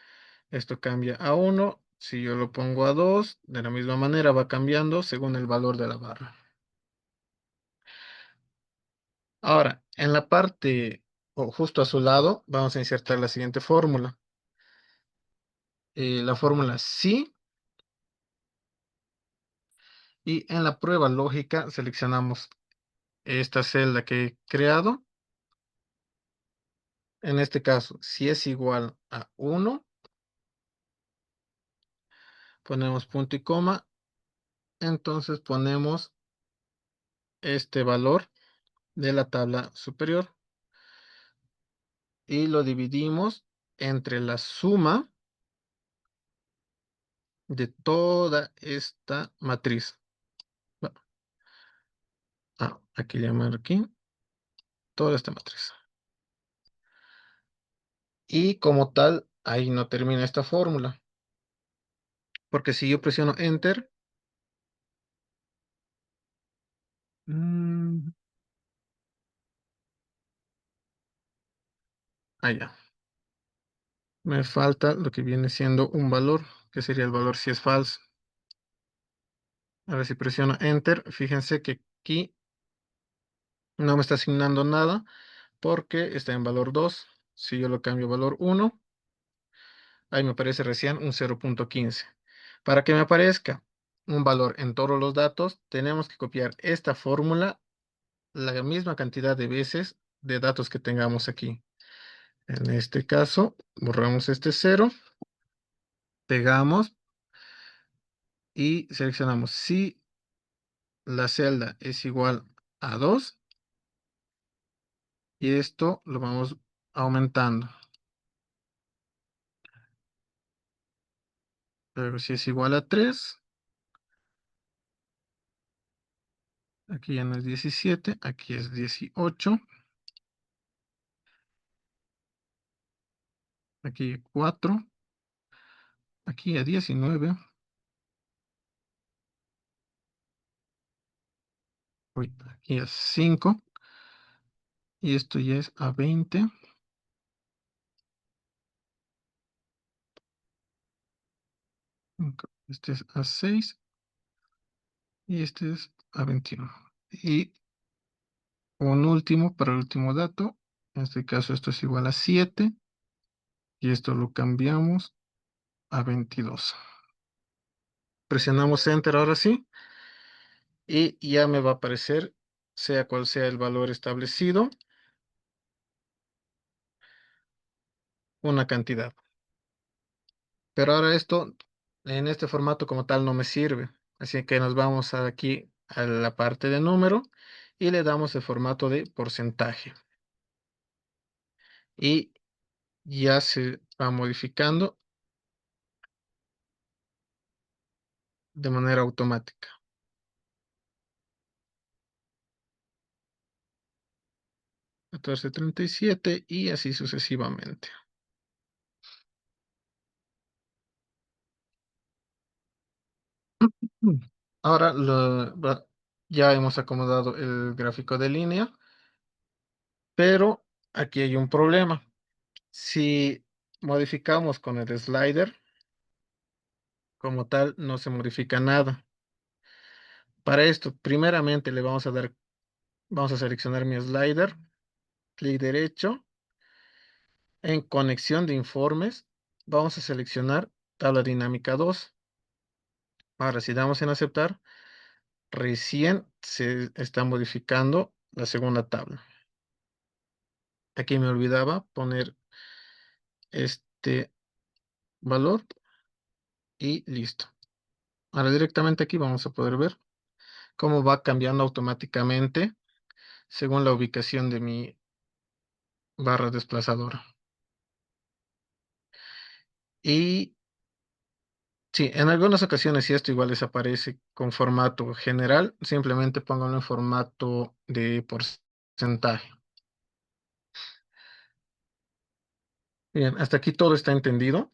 esto cambia a 1. Si yo lo pongo a 2, de la misma manera va cambiando según el valor de la barra. Ahora, en la parte o justo a su lado, vamos a insertar la siguiente fórmula. La fórmula sí, y en la prueba lógica seleccionamos esta celda que he creado. En este caso, si es igual a 1, ponemos punto y coma. Entonces ponemos este valor de la tabla superior y lo dividimos entre la suma de toda esta matriz. Aquí llamar aquí toda esta matriz. Y como tal, ahí no termina esta fórmula. Porque si yo presiono Enter, mm, allá, me falta lo que viene siendo un valor, que sería el valor si es falso. Ahora si presiono Enter, fíjense que aquí no me está asignando nada porque está en valor 2. Si yo lo cambio a valor 1, ahí me aparece recién un 0.15. Para que me aparezca un valor en todos los datos, tenemos que copiar esta fórmula la misma cantidad de veces de datos que tengamos aquí. En este caso, borramos este 0, pegamos y seleccionamos si la celda es igual a 2 y esto lo vamos aumentando. Pero si es igual a 3, aquí ya no es 17, aquí es 18, aquí 4, aquí a 19, uy, aquí es 5 y esto ya es a 20, Este es A6 y este es A21. Y un último para el último dato. En este caso esto es igual a 7 y esto lo cambiamos a 22. Presionamos Enter ahora sí y ya me va a aparecer, sea cual sea el valor establecido, una cantidad. Pero ahora esto en este formato como tal no me sirve. Así que nos vamos aquí a la parte de número y le damos el formato de porcentaje. Y ya se va modificando de manera automática. 1437 y así sucesivamente. Mm. Ahora ya hemos acomodado el gráfico de línea, pero aquí hay un problema. Si modificamos con el slider, como tal, no se modifica nada. Para esto, primeramente vamos a seleccionar mi slider, clic derecho, en conexión de informes, vamos a seleccionar tabla dinámica 2. Ahora, si damos en aceptar, recién se está modificando la segunda tabla. Aquí me olvidaba poner este valor y listo. Ahora directamente aquí vamos a poder ver cómo va cambiando automáticamente según la ubicación de mi barra desplazadora. Y sí, en algunas ocasiones si esto igual les aparece con formato general, simplemente pónganlo en formato de porcentaje. Bien, hasta aquí todo está entendido.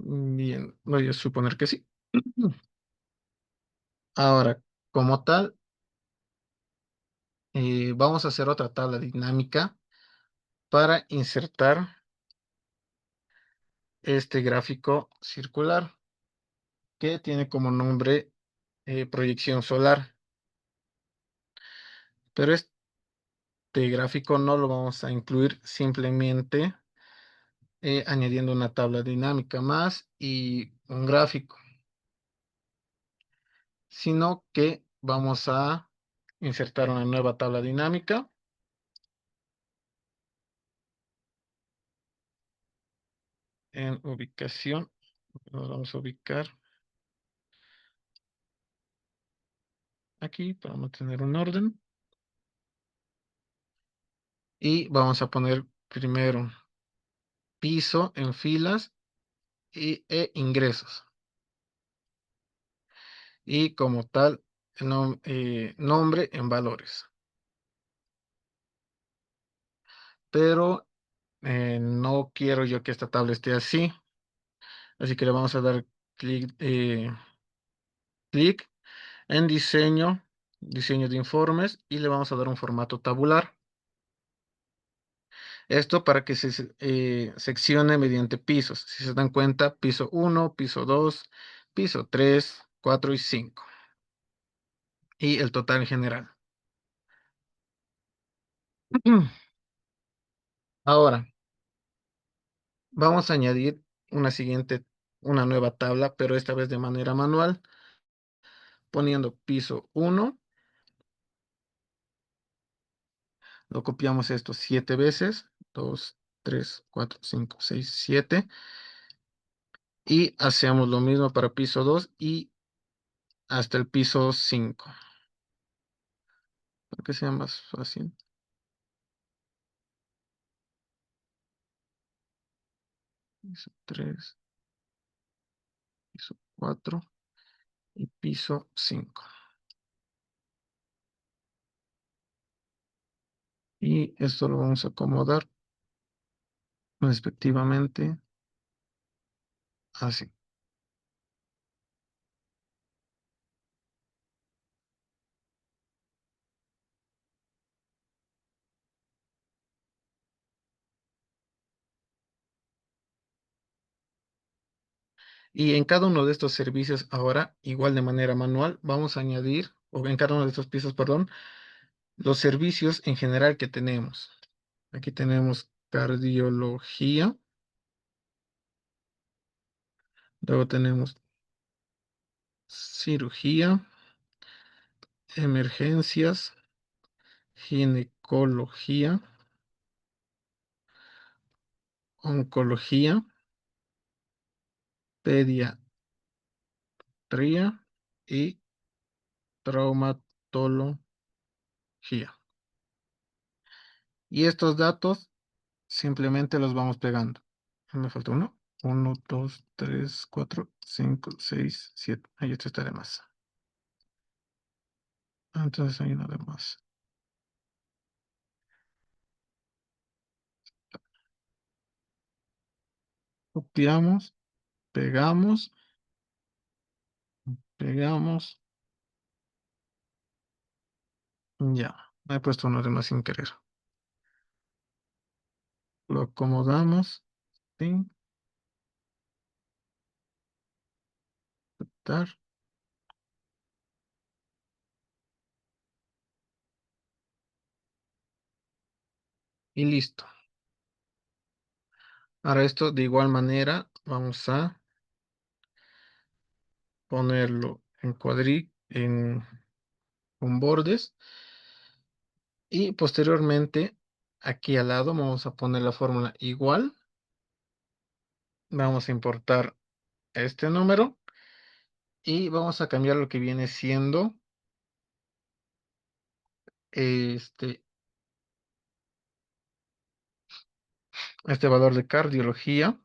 Bien, voy a suponer que sí. Ahora, como tal, vamos a hacer otra tabla dinámica para insertar este gráfico circular que tiene como nombre proyección solar. Pero este gráfico no lo vamos a incluir simplemente añadiendo una tabla dinámica más y un gráfico, sino que vamos a insertar una nueva tabla dinámica en ubicación. Nos vamos a ubicar aquí para mantener un orden y vamos a poner primero piso en filas e ingresos y como tal el nombre en valores, pero no quiero yo que esta tabla esté así que le vamos a dar clic en diseño de informes y le vamos a dar un formato tabular. Esto para que se seccione mediante pisos. Si se dan cuenta, piso 1, piso 2, piso 3, 4 y 5. Y el total en general. Ahora, vamos a añadir una nueva tabla, pero esta vez de manera manual, poniendo piso 1. Lo copiamos esto 7 veces. 2, 3, 4, 5, 6, 7. Y hacemos lo mismo para piso 2 y hasta el piso 5. Para que sea más fácil. Piso 3, piso 4 y piso 5. Y esto lo vamos a acomodar respectivamente así. Y en cada uno de estos servicios ahora, igual de manera manual, vamos a añadir, o en cada uno de estos pisos, perdón, los servicios en general que tenemos. Aquí tenemos cardiología, luego tenemos cirugía, emergencias, ginecología, oncología, pediatría y traumatología. Y estos datos simplemente los vamos pegando. Me falta uno. Uno, dos, tres, cuatro, cinco, seis, siete. Ahí este está de más. Entonces hay uno de más. Copiamos, pegamos, pegamos. Ya. He puesto uno de más sin querer. Lo acomodamos. Sí. Aceptar, y listo. Ahora esto de igual manera vamos a ponerlo en con bordes y posteriormente aquí al lado vamos a poner la fórmula igual. Vamos a importar este número y vamos a cambiar lo que viene siendo este, este valor de cardiología.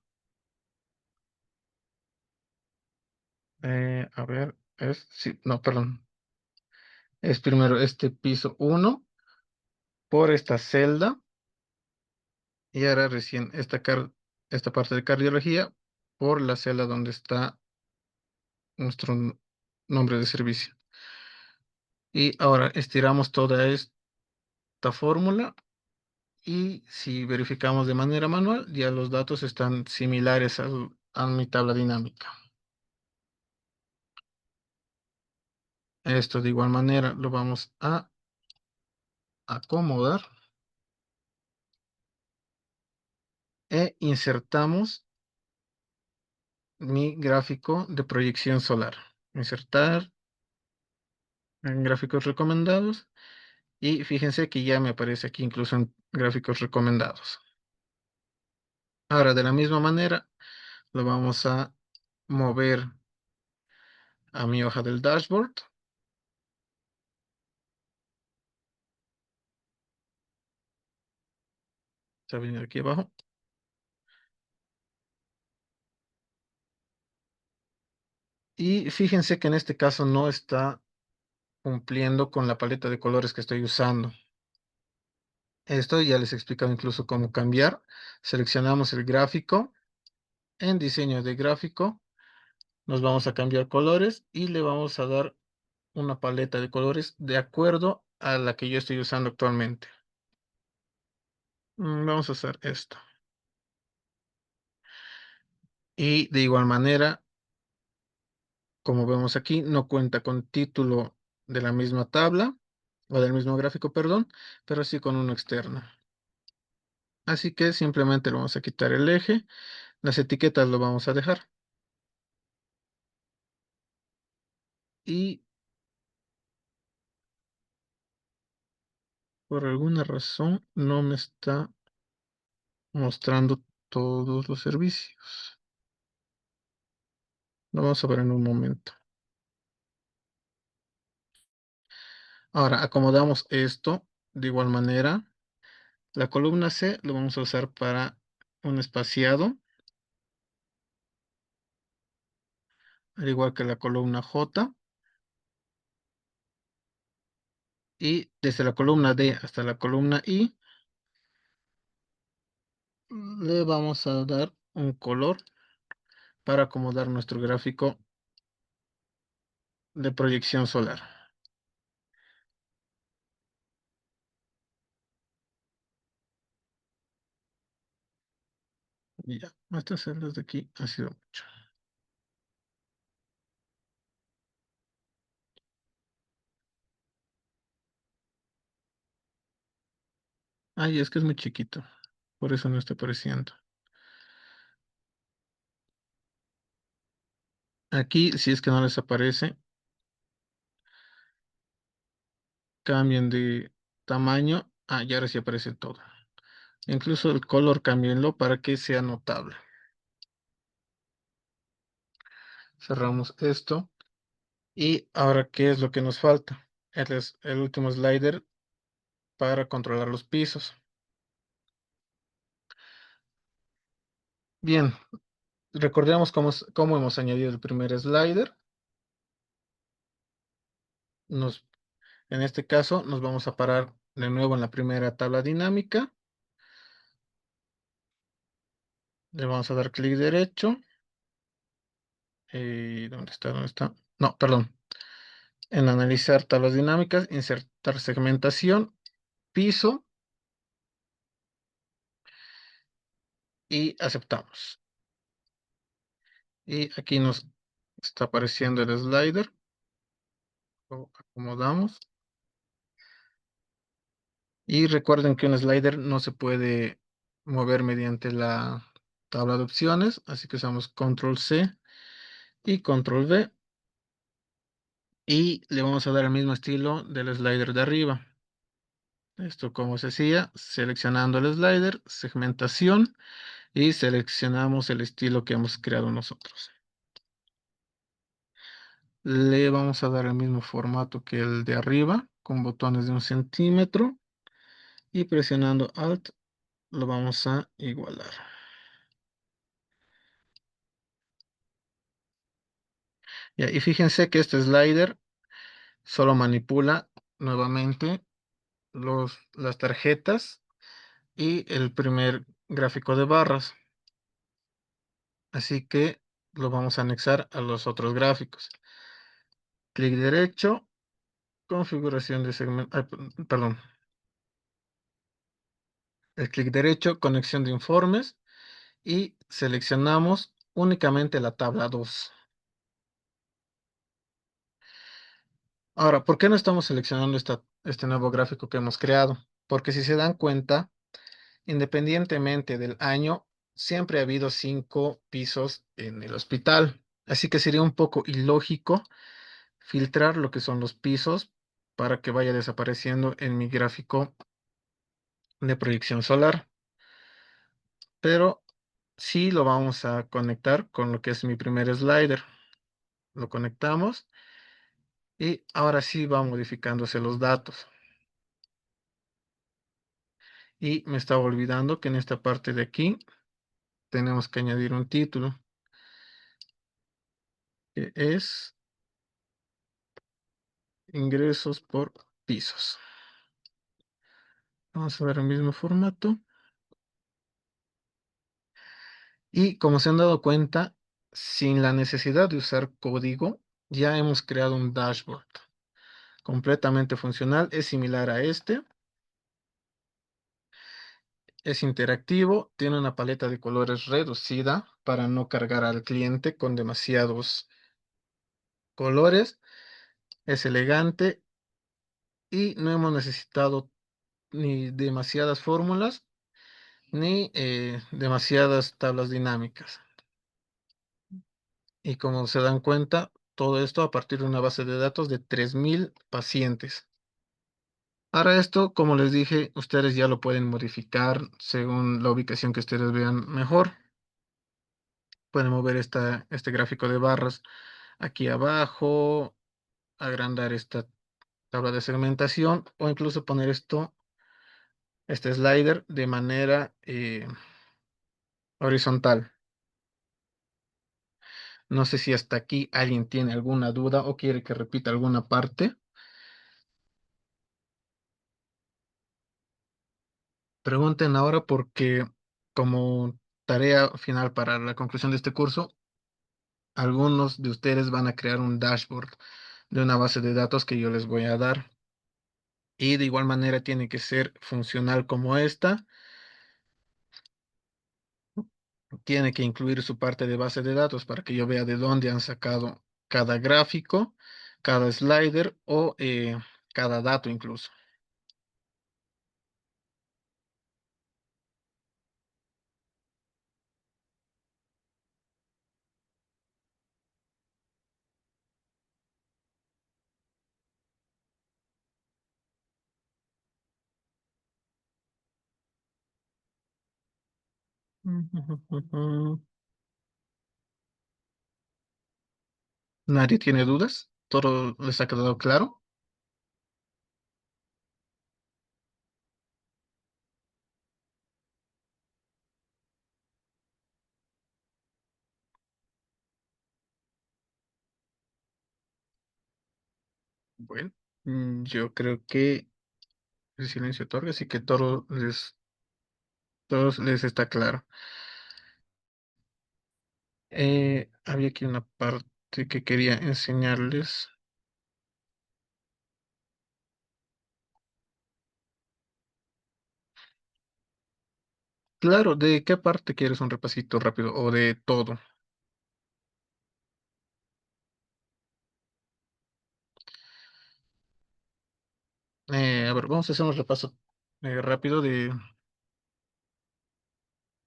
A ver, sí, no, perdón. Es primero este piso uno por esta celda y ahora recién esta parte de cardiología por la celda donde está nuestro nombre de servicio. Y ahora estiramos toda esta fórmula y si verificamos de manera manual, ya los datos están similares a mi tabla dinámica. Esto de igual manera lo vamos a acomodar e insertamos mi gráfico de proyección solar. Insertar en gráficos recomendados y fíjense que ya me aparece aquí incluso en gráficos recomendados. Ahora de la misma manera lo vamos a mover a mi hoja del dashboard. Se va a venir aquí abajo. Y fíjense que en este caso no está cumpliendo con la paleta de colores que estoy usando. Esto ya les he explicado incluso cómo cambiar. Seleccionamos el gráfico. En diseño de gráfico nos vamos a cambiar colores y le vamos a dar una paleta de colores de acuerdo a la que yo estoy usando actualmente. Vamos a usar esto. Y de igual manera, como vemos aquí, no cuenta con título de la misma tabla o del mismo gráfico, perdón, pero sí con uno externo. Así que simplemente le vamos a quitar el eje, las etiquetas lo vamos a dejar. Y por alguna razón no me está mostrando todos los servicios. Lo vamos a ver en un momento. Ahora acomodamos esto de igual manera. La columna C lo vamos a usar para un espaciado, al igual que la columna J. Y desde la columna D hasta la columna I le vamos a dar un color para acomodar nuestro gráfico de proyección solar. Y ya, estas celdas de aquí ha sido mucho. Ay, es que es muy chiquito, por eso no está apareciendo. Aquí, si es que no les aparece, cambien de tamaño. Ah, y ahora sí aparece todo. Incluso el color cámbienlo para que sea notable. Cerramos esto. Y ahora, ¿qué es lo que nos falta? Este es el último slider para controlar los pisos. Bien, recordemos cómo hemos añadido el primer slider. Nos, en este caso, nos vamos a parar de nuevo en la primera tabla dinámica. Le vamos a dar clic derecho. ¿Dónde está? ¿Dónde está? No, perdón. En analizar tablas dinámicas, insertar segmentación, piso y aceptamos. Y aquí nos está apareciendo el slider. Lo acomodamos. Y recuerden que un slider no se puede mover mediante la tabla de opciones, así que usamos control C y control V y le vamos a dar el mismo estilo del slider de arriba. Esto como se hacía, seleccionando el slider, segmentación y seleccionamos el estilo que hemos creado nosotros. Le vamos a dar el mismo formato que el de arriba, con botones de 1 centímetro y presionando Alt lo vamos a igualar. Ya, y fíjense que este slider solo manipula nuevamente las tarjetas y el primer gráfico de barras. Así que lo vamos a anexar a los otros gráficos. Clic derecho, configuración de segmento, perdón, el clic derecho, conexión de informes y seleccionamos únicamente la tabla 2. Ahora, ¿por qué no estamos seleccionando este nuevo gráfico que hemos creado? Porque si se dan cuenta, independientemente del año, siempre ha habido 5 pisos en el hospital. Así que sería un poco ilógico filtrar lo que son los pisos para que vaya desapareciendo en mi gráfico de proyección solar. Pero sí lo vamos a conectar con lo que es mi primer slider. Lo conectamos y ahora sí va modificándose los datos. Y me estaba olvidando que en esta parte de aquí tenemos que añadir un título, que es ingresos por pisos. Vamos a ver el mismo formato. Y como se han dado cuenta, sin la necesidad de usar código, ya hemos creado un dashboard completamente funcional. Es similar a este. Es interactivo, tiene una paleta de colores reducida para no cargar al cliente con demasiados colores. Es elegante y no hemos necesitado ni demasiadas fórmulas ni demasiadas tablas dinámicas. Y como se dan cuenta, todo esto a partir de una base de datos de 3000 pacientes. Ahora esto, como les dije, ustedes ya lo pueden modificar según la ubicación que ustedes vean mejor. Pueden mover este gráfico de barras aquí abajo, agrandar esta tabla de segmentación o incluso poner este slider de manera horizontal. No sé si hasta aquí alguien tiene alguna duda o quiere que repita alguna parte. Pregunten ahora porque como tarea final para la conclusión de este curso, algunos de ustedes van a crear un dashboard de una base de datos que yo les voy a dar. Y de igual manera tiene que ser funcional como esta. Tiene que incluir su parte de base de datos para que yo vea de dónde han sacado cada gráfico, cada slider o cada dato incluso. ¿Nadie tiene dudas? ¿Todo les ha quedado claro? Bueno, yo creo que el silencio otorga, así que todos les está claro. Había aquí una parte que quería enseñarles. Claro, ¿de qué parte quieres un repasito rápido o de todo? A ver, vamos a hacer un repaso rápido de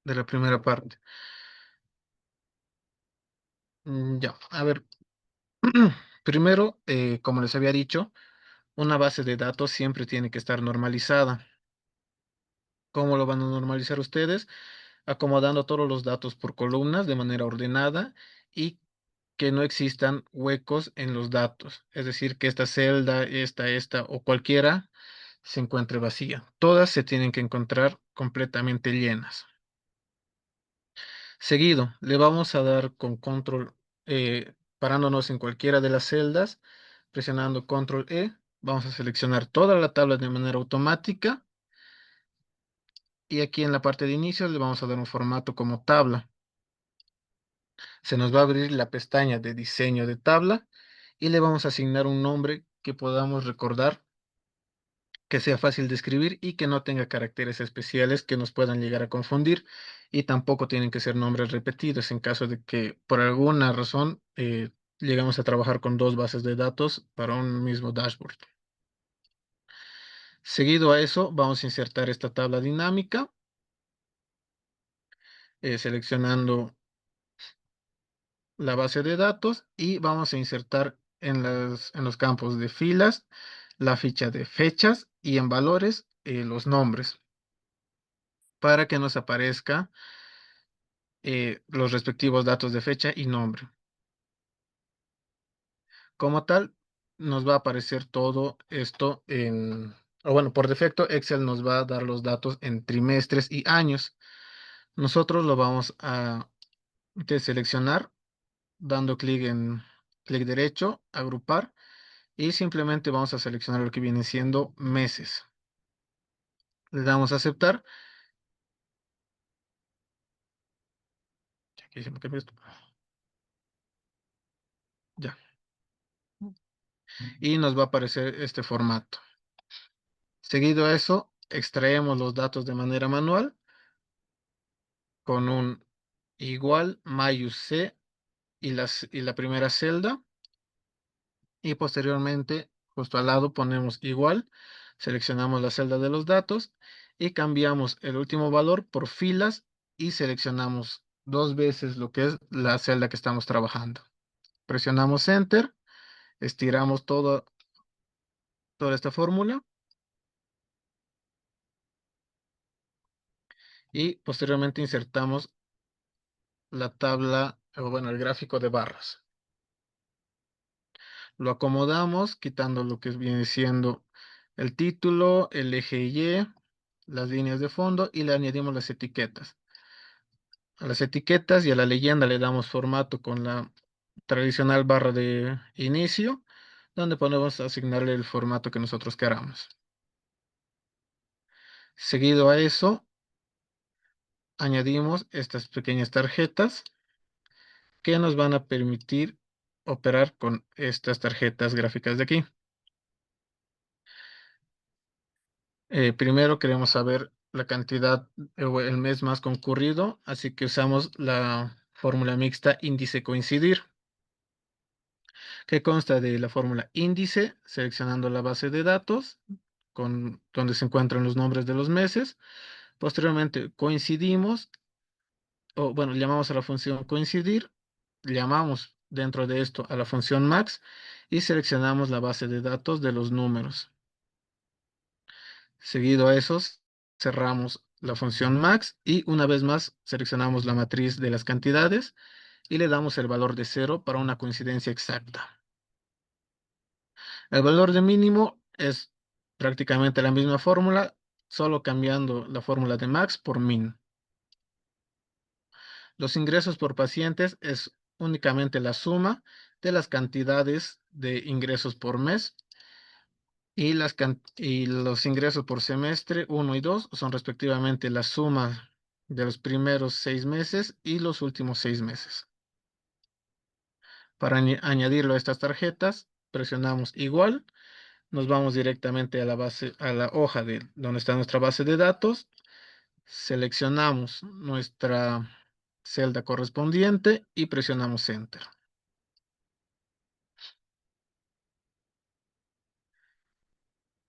la primera parte. Ya, a ver, primero, como les había dicho, una base de datos siempre tiene que estar normalizada. ¿Cómo lo van a normalizar ustedes? Acomodando todos los datos por columnas de manera ordenada y que no existan huecos en los datos. Es decir, que esta celda, esta o cualquiera se encuentre vacía. Todas se tienen que encontrar completamente llenas. Seguido, le vamos a dar con control, parándonos en cualquiera de las celdas, presionando control E, vamos a seleccionar toda la tabla de manera automática y aquí en la parte de inicio le vamos a dar un formato como tabla. Se nos va a abrir la pestaña de diseño de tabla y le vamos a asignar un nombre que podamos recordar, que sea fácil de escribir y que no tenga caracteres especiales que nos puedan llegar a confundir. Y tampoco tienen que ser nombres repetidos en caso de que por alguna razón llegamos a trabajar con dos bases de datos para un mismo dashboard. Seguido a eso, vamos a insertar esta tabla dinámica, seleccionando la base de datos y vamos a insertar en los campos de filas la ficha de fechas y en valores los nombres para que nos aparezca los respectivos datos de fecha y nombre. Como tal, nos va a aparecer todo esto o bueno, por defecto Excel nos va a dar los datos en trimestres y años. Nosotros lo vamos a deseleccionar dando clic derecho, agrupar y simplemente vamos a seleccionar lo que viene siendo meses. Le damos a aceptar. Aquí se me cambió esto. Ya. Y nos va a aparecer este formato. Seguido a eso, extraemos los datos de manera manual con un igual mayus C y la primera celda. Y posteriormente, justo al lado, ponemos igual. Seleccionamos la celda de los datos y cambiamos el último valor por filas y seleccionamos dos veces lo que es la celda que estamos trabajando. Presionamos Enter, estiramos toda esta fórmula y posteriormente insertamos la tabla, o bueno, el gráfico de barras. Lo acomodamos quitando lo que viene siendo el título, el eje Y, las líneas de fondo y le añadimos las etiquetas. A las etiquetas y a la leyenda le damos formato con la tradicional barra de inicio, donde podemos asignarle el formato que nosotros queramos. Seguido a eso, añadimos estas pequeñas tarjetas que nos van a permitir operar con estas tarjetas gráficas de aquí. Primero queremos saber la cantidad o el mes más concurrido, así que usamos la fórmula mixta índice coincidir, que consta de la fórmula índice, seleccionando la base de datos, donde se encuentran los nombres de los meses. Posteriormente coincidimos, o bueno, llamamos a la función coincidir, llamamos dentro de esto a la función max y seleccionamos la base de datos de los números. Seguido a esos, cerramos la función max y una vez más seleccionamos la matriz de las cantidades y le damos el valor de cero para una coincidencia exacta. El valor de mínimo es prácticamente la misma fórmula, solo cambiando la fórmula de max por min. Los ingresos por pacientes es únicamente la suma de las cantidades de ingresos por mes y los ingresos por semestre uno y 2 son respectivamente la suma de los primeros 6 meses y los últimos 6 meses. Para añadirlo a estas tarjetas, presionamos igual, nos vamos directamente a la base, a la hoja de donde está nuestra base de datos, seleccionamos nuestra celda correspondiente y presionamos Enter.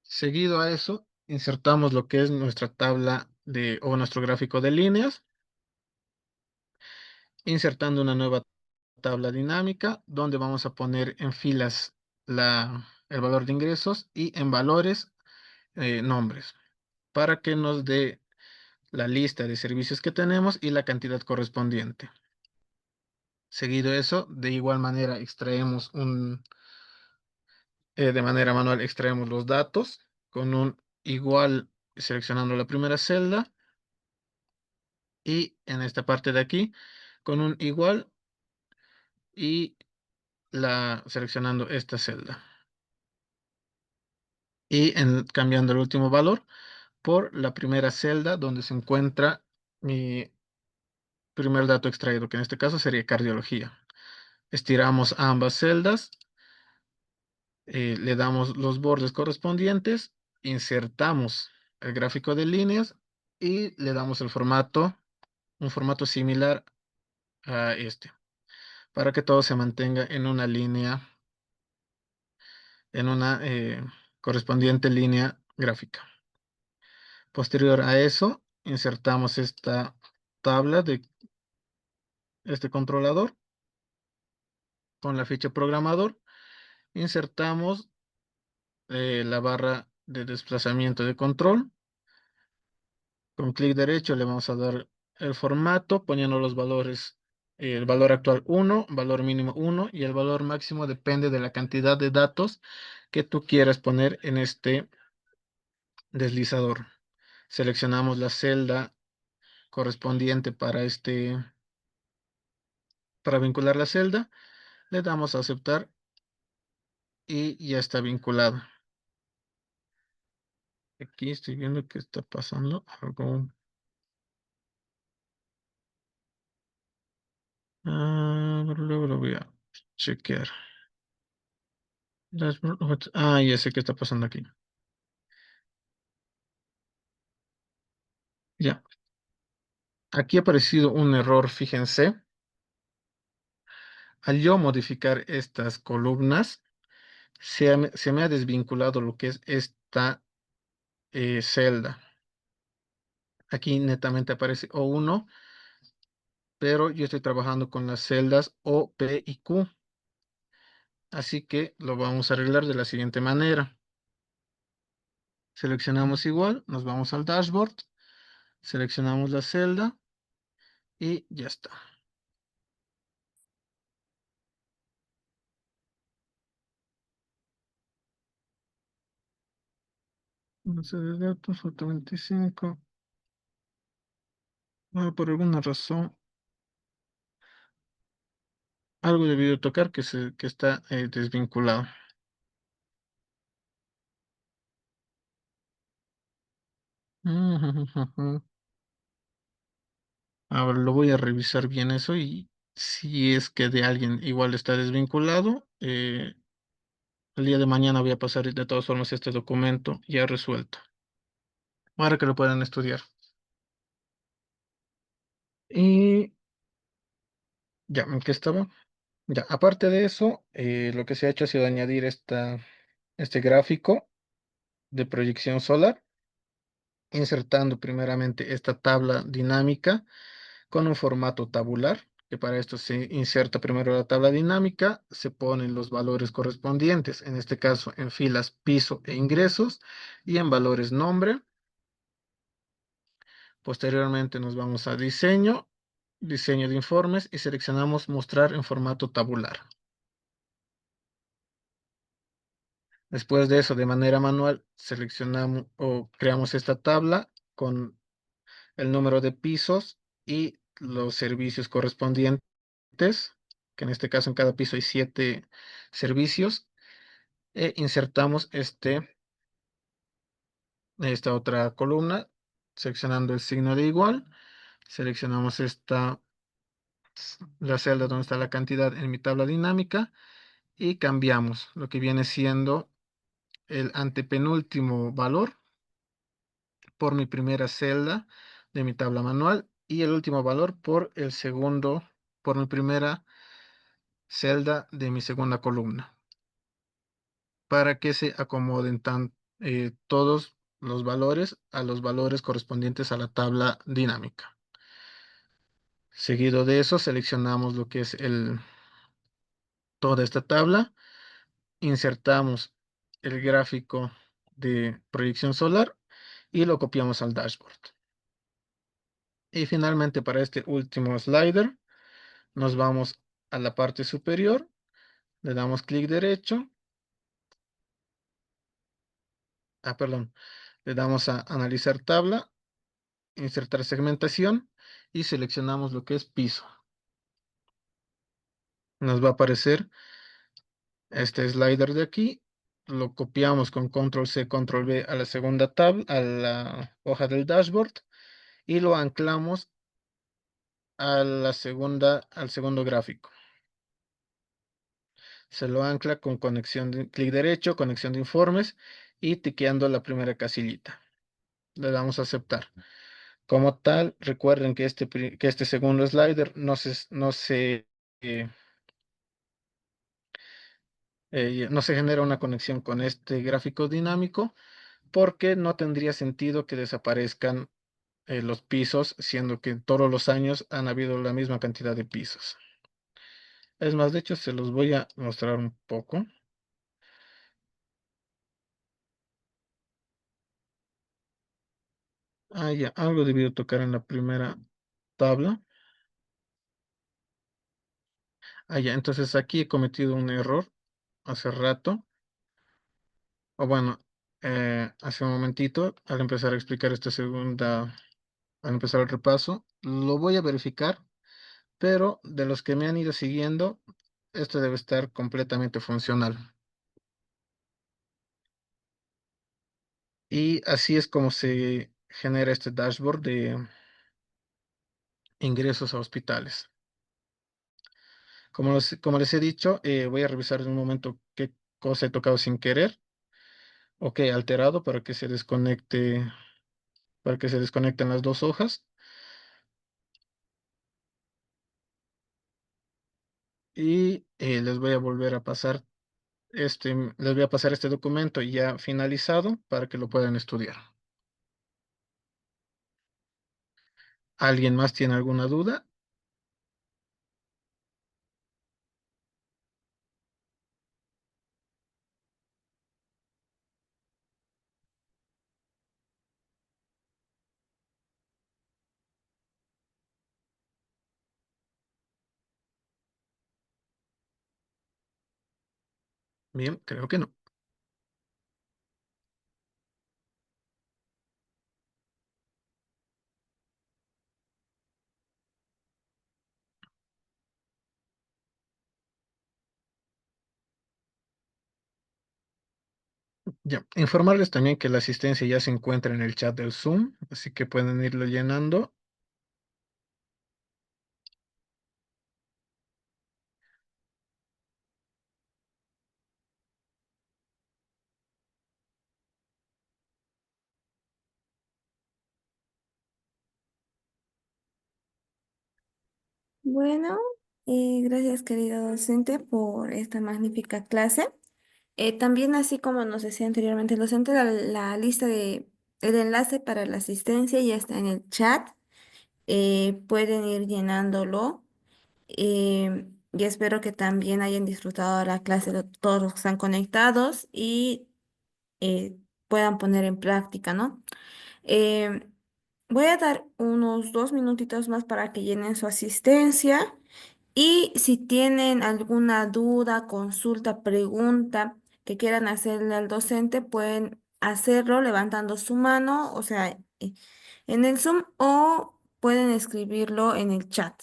Seguido a eso, insertamos lo que es nuestra tabla o nuestro gráfico de líneas, insertando una nueva tabla dinámica donde vamos a poner en filas el valor de ingresos y en valores nombres para que nos dé la lista de servicios que tenemos y la cantidad correspondiente. Seguido eso, de igual manera extraemos de manera manual extraemos los datos con un igual seleccionando la primera celda y en esta parte de aquí con un igual y seleccionando esta celda y cambiando el último valor por la primera celda donde se encuentra mi primer dato extraído, que en este caso sería cardiología. Estiramos ambas celdas, le damos los bordes correspondientes, insertamos el gráfico de líneas y le damos un formato similar a este, para que todo se mantenga en una línea, en una correspondiente línea gráfica. Posterior a eso, insertamos esta tabla de este controlador con la ficha programador. Insertamos la barra de desplazamiento de control. Con clic derecho le vamos a dar el formato poniendo los valores, el valor actual 1, valor mínimo 1 y el valor máximo depende de la cantidad de datos que tú quieras poner en este deslizador. Seleccionamos la celda correspondiente para vincular la celda, le damos a aceptar y ya está vinculado. Aquí estoy viendo que está pasando algo. Luego lo voy a chequear. Ya sé qué está pasando aquí. Ya. Aquí ha aparecido un error, fíjense. Al yo modificar estas columnas, se me ha desvinculado lo que es esta celda. Aquí netamente aparece O1, pero yo estoy trabajando con las celdas O, P y Q. Así que lo vamos a arreglar de la siguiente manera. Seleccionamos igual, nos vamos al dashboard, seleccionamos la celda y ya está. Base de datos, foto 25. Por alguna razón, algo debido tocar que está desvinculado. Ahora lo voy a revisar bien eso y si es que de alguien igual está desvinculado, el día de mañana voy a pasar de todas formas este documento ya resuelto para que lo puedan estudiar. Y ya, ¿en qué estaba? Ya, aparte de eso, lo que se ha hecho ha sido añadir este gráfico de proyección solar, insertando primeramente esta tabla dinámica con un formato tabular, que para esto se inserta primero la tabla dinámica, se ponen los valores correspondientes, en este caso en filas piso e ingresos y en valores nombre. Posteriormente nos vamos a diseño, diseño de informes y seleccionamos mostrar en formato tabular. Después de eso, de manera manual, seleccionamos o creamos esta tabla con el número de pisos y los servicios correspondientes, que en este caso en cada piso hay 7 servicios, e insertamos esta otra columna, seleccionando el signo de igual, seleccionamos la celda donde está la cantidad en mi tabla dinámica y cambiamos lo que viene siendo el antepenúltimo valor por mi primera celda de mi tabla manual y el último valor por el segundo, por mi primera celda de mi segunda columna, para que se acomoden todos los valores a los valores correspondientes a la tabla dinámica. Seguido de eso, seleccionamos lo que es toda esta tabla, insertamos el gráfico de proyección solar y lo copiamos al dashboard. Y finalmente, para este último slider, nos vamos a la parte superior, le damos clic derecho, perdón, le damos a analizar tabla, insertar segmentación y seleccionamos lo que es piso. Nos va a aparecer este slider de aquí, lo copiamos con control C, control V a la segunda tabla, a la hoja del dashboard y lo anclamos a al segundo gráfico. Se lo ancla con conexión de clic derecho, conexión de informes y tiqueando la primera casillita. Le damos a aceptar. Como tal, recuerden que este segundo slider eh, no se genera una conexión con este gráfico dinámico porque no tendría sentido que desaparezcan los pisos, siendo que todos los años han habido la misma cantidad de pisos. Es más, de hecho, se los voy a mostrar un poco. Ya, algo debido tocar en la primera tabla. Ya, entonces aquí he cometido un error hace rato, o bueno, hace un momentito, al empezar a explicar al empezar el repaso, lo voy a verificar, pero de los que me han ido siguiendo, esto debe estar completamente funcional. Y así es como se genera este dashboard de ingresos a hospitales. Como les he dicho, voy a revisar en un momento qué cosa he tocado sin querer o qué he alterado para que se desconecten las dos hojas. Y les voy a pasar este documento ya finalizado para que lo puedan estudiar. ¿Alguien más tiene alguna duda? Bien, creo que no. Ya, informarles también que la asistencia ya se encuentra en el chat del Zoom, así que pueden irlo llenando. Bueno, gracias querido docente por esta magnífica clase. También así como nos decía anteriormente el docente, la lista el enlace para la asistencia ya está en el chat. Pueden ir llenándolo. Y espero que también hayan disfrutado la clase todos los que están conectados y puedan poner en práctica, ¿no? Eh, Voy a dar unos 2 minutitos más para que llenen su asistencia y si tienen alguna duda, consulta, pregunta que quieran hacerle al docente, pueden hacerlo levantando su mano, o sea, en el Zoom o pueden escribirlo en el chat.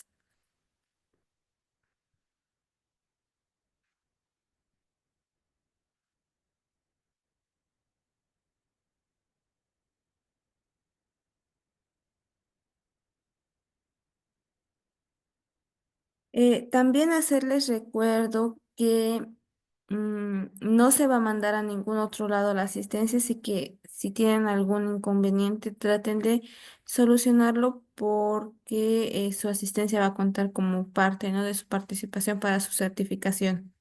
También hacerles recuerdo que no se va a mandar a ningún otro lado la asistencia, así que si tienen algún inconveniente, traten de solucionarlo porque su asistencia va a contar como parte, ¿no? de su participación para su certificación.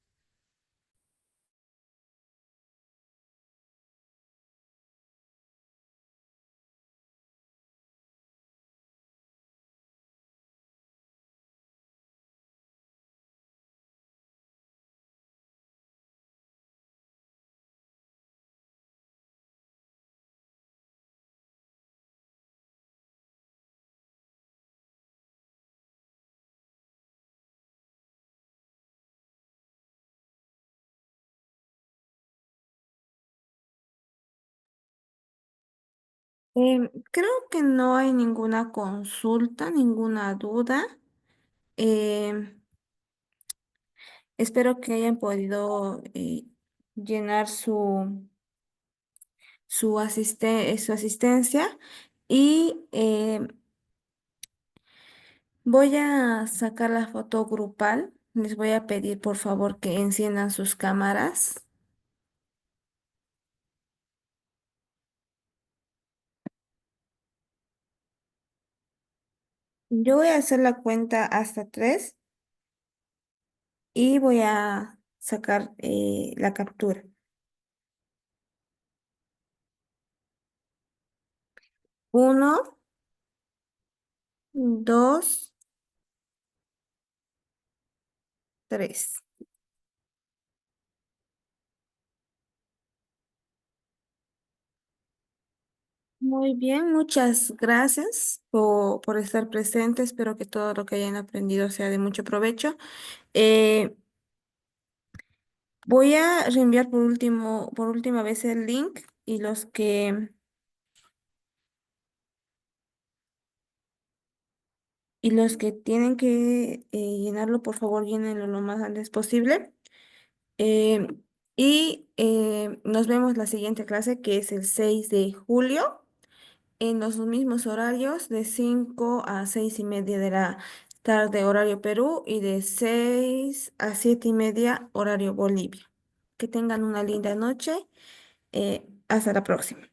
Creo que no hay ninguna consulta, ninguna duda. Em, Espero que hayan podido llenar su asistencia y voy a sacar la foto grupal. Les voy a pedir por favor que enciendan sus cámaras. Yo voy a hacer la cuenta hasta 3 y voy a sacar la captura. 1, 2, 3. Muy bien, muchas gracias por estar presente. Espero que todo lo que hayan aprendido sea de mucho provecho. Eh, Voy a reenviar por última vez el link y los que tienen que llenarlo, por favor, llénenlo lo más antes posible. Eh, Nos vemos la siguiente clase, que es el 6 de julio, en los mismos horarios, de 5 a 6:30 de la tarde, horario Perú, y de 6 a 7:30, horario Bolivia. Que tengan una linda noche. Hasta la próxima.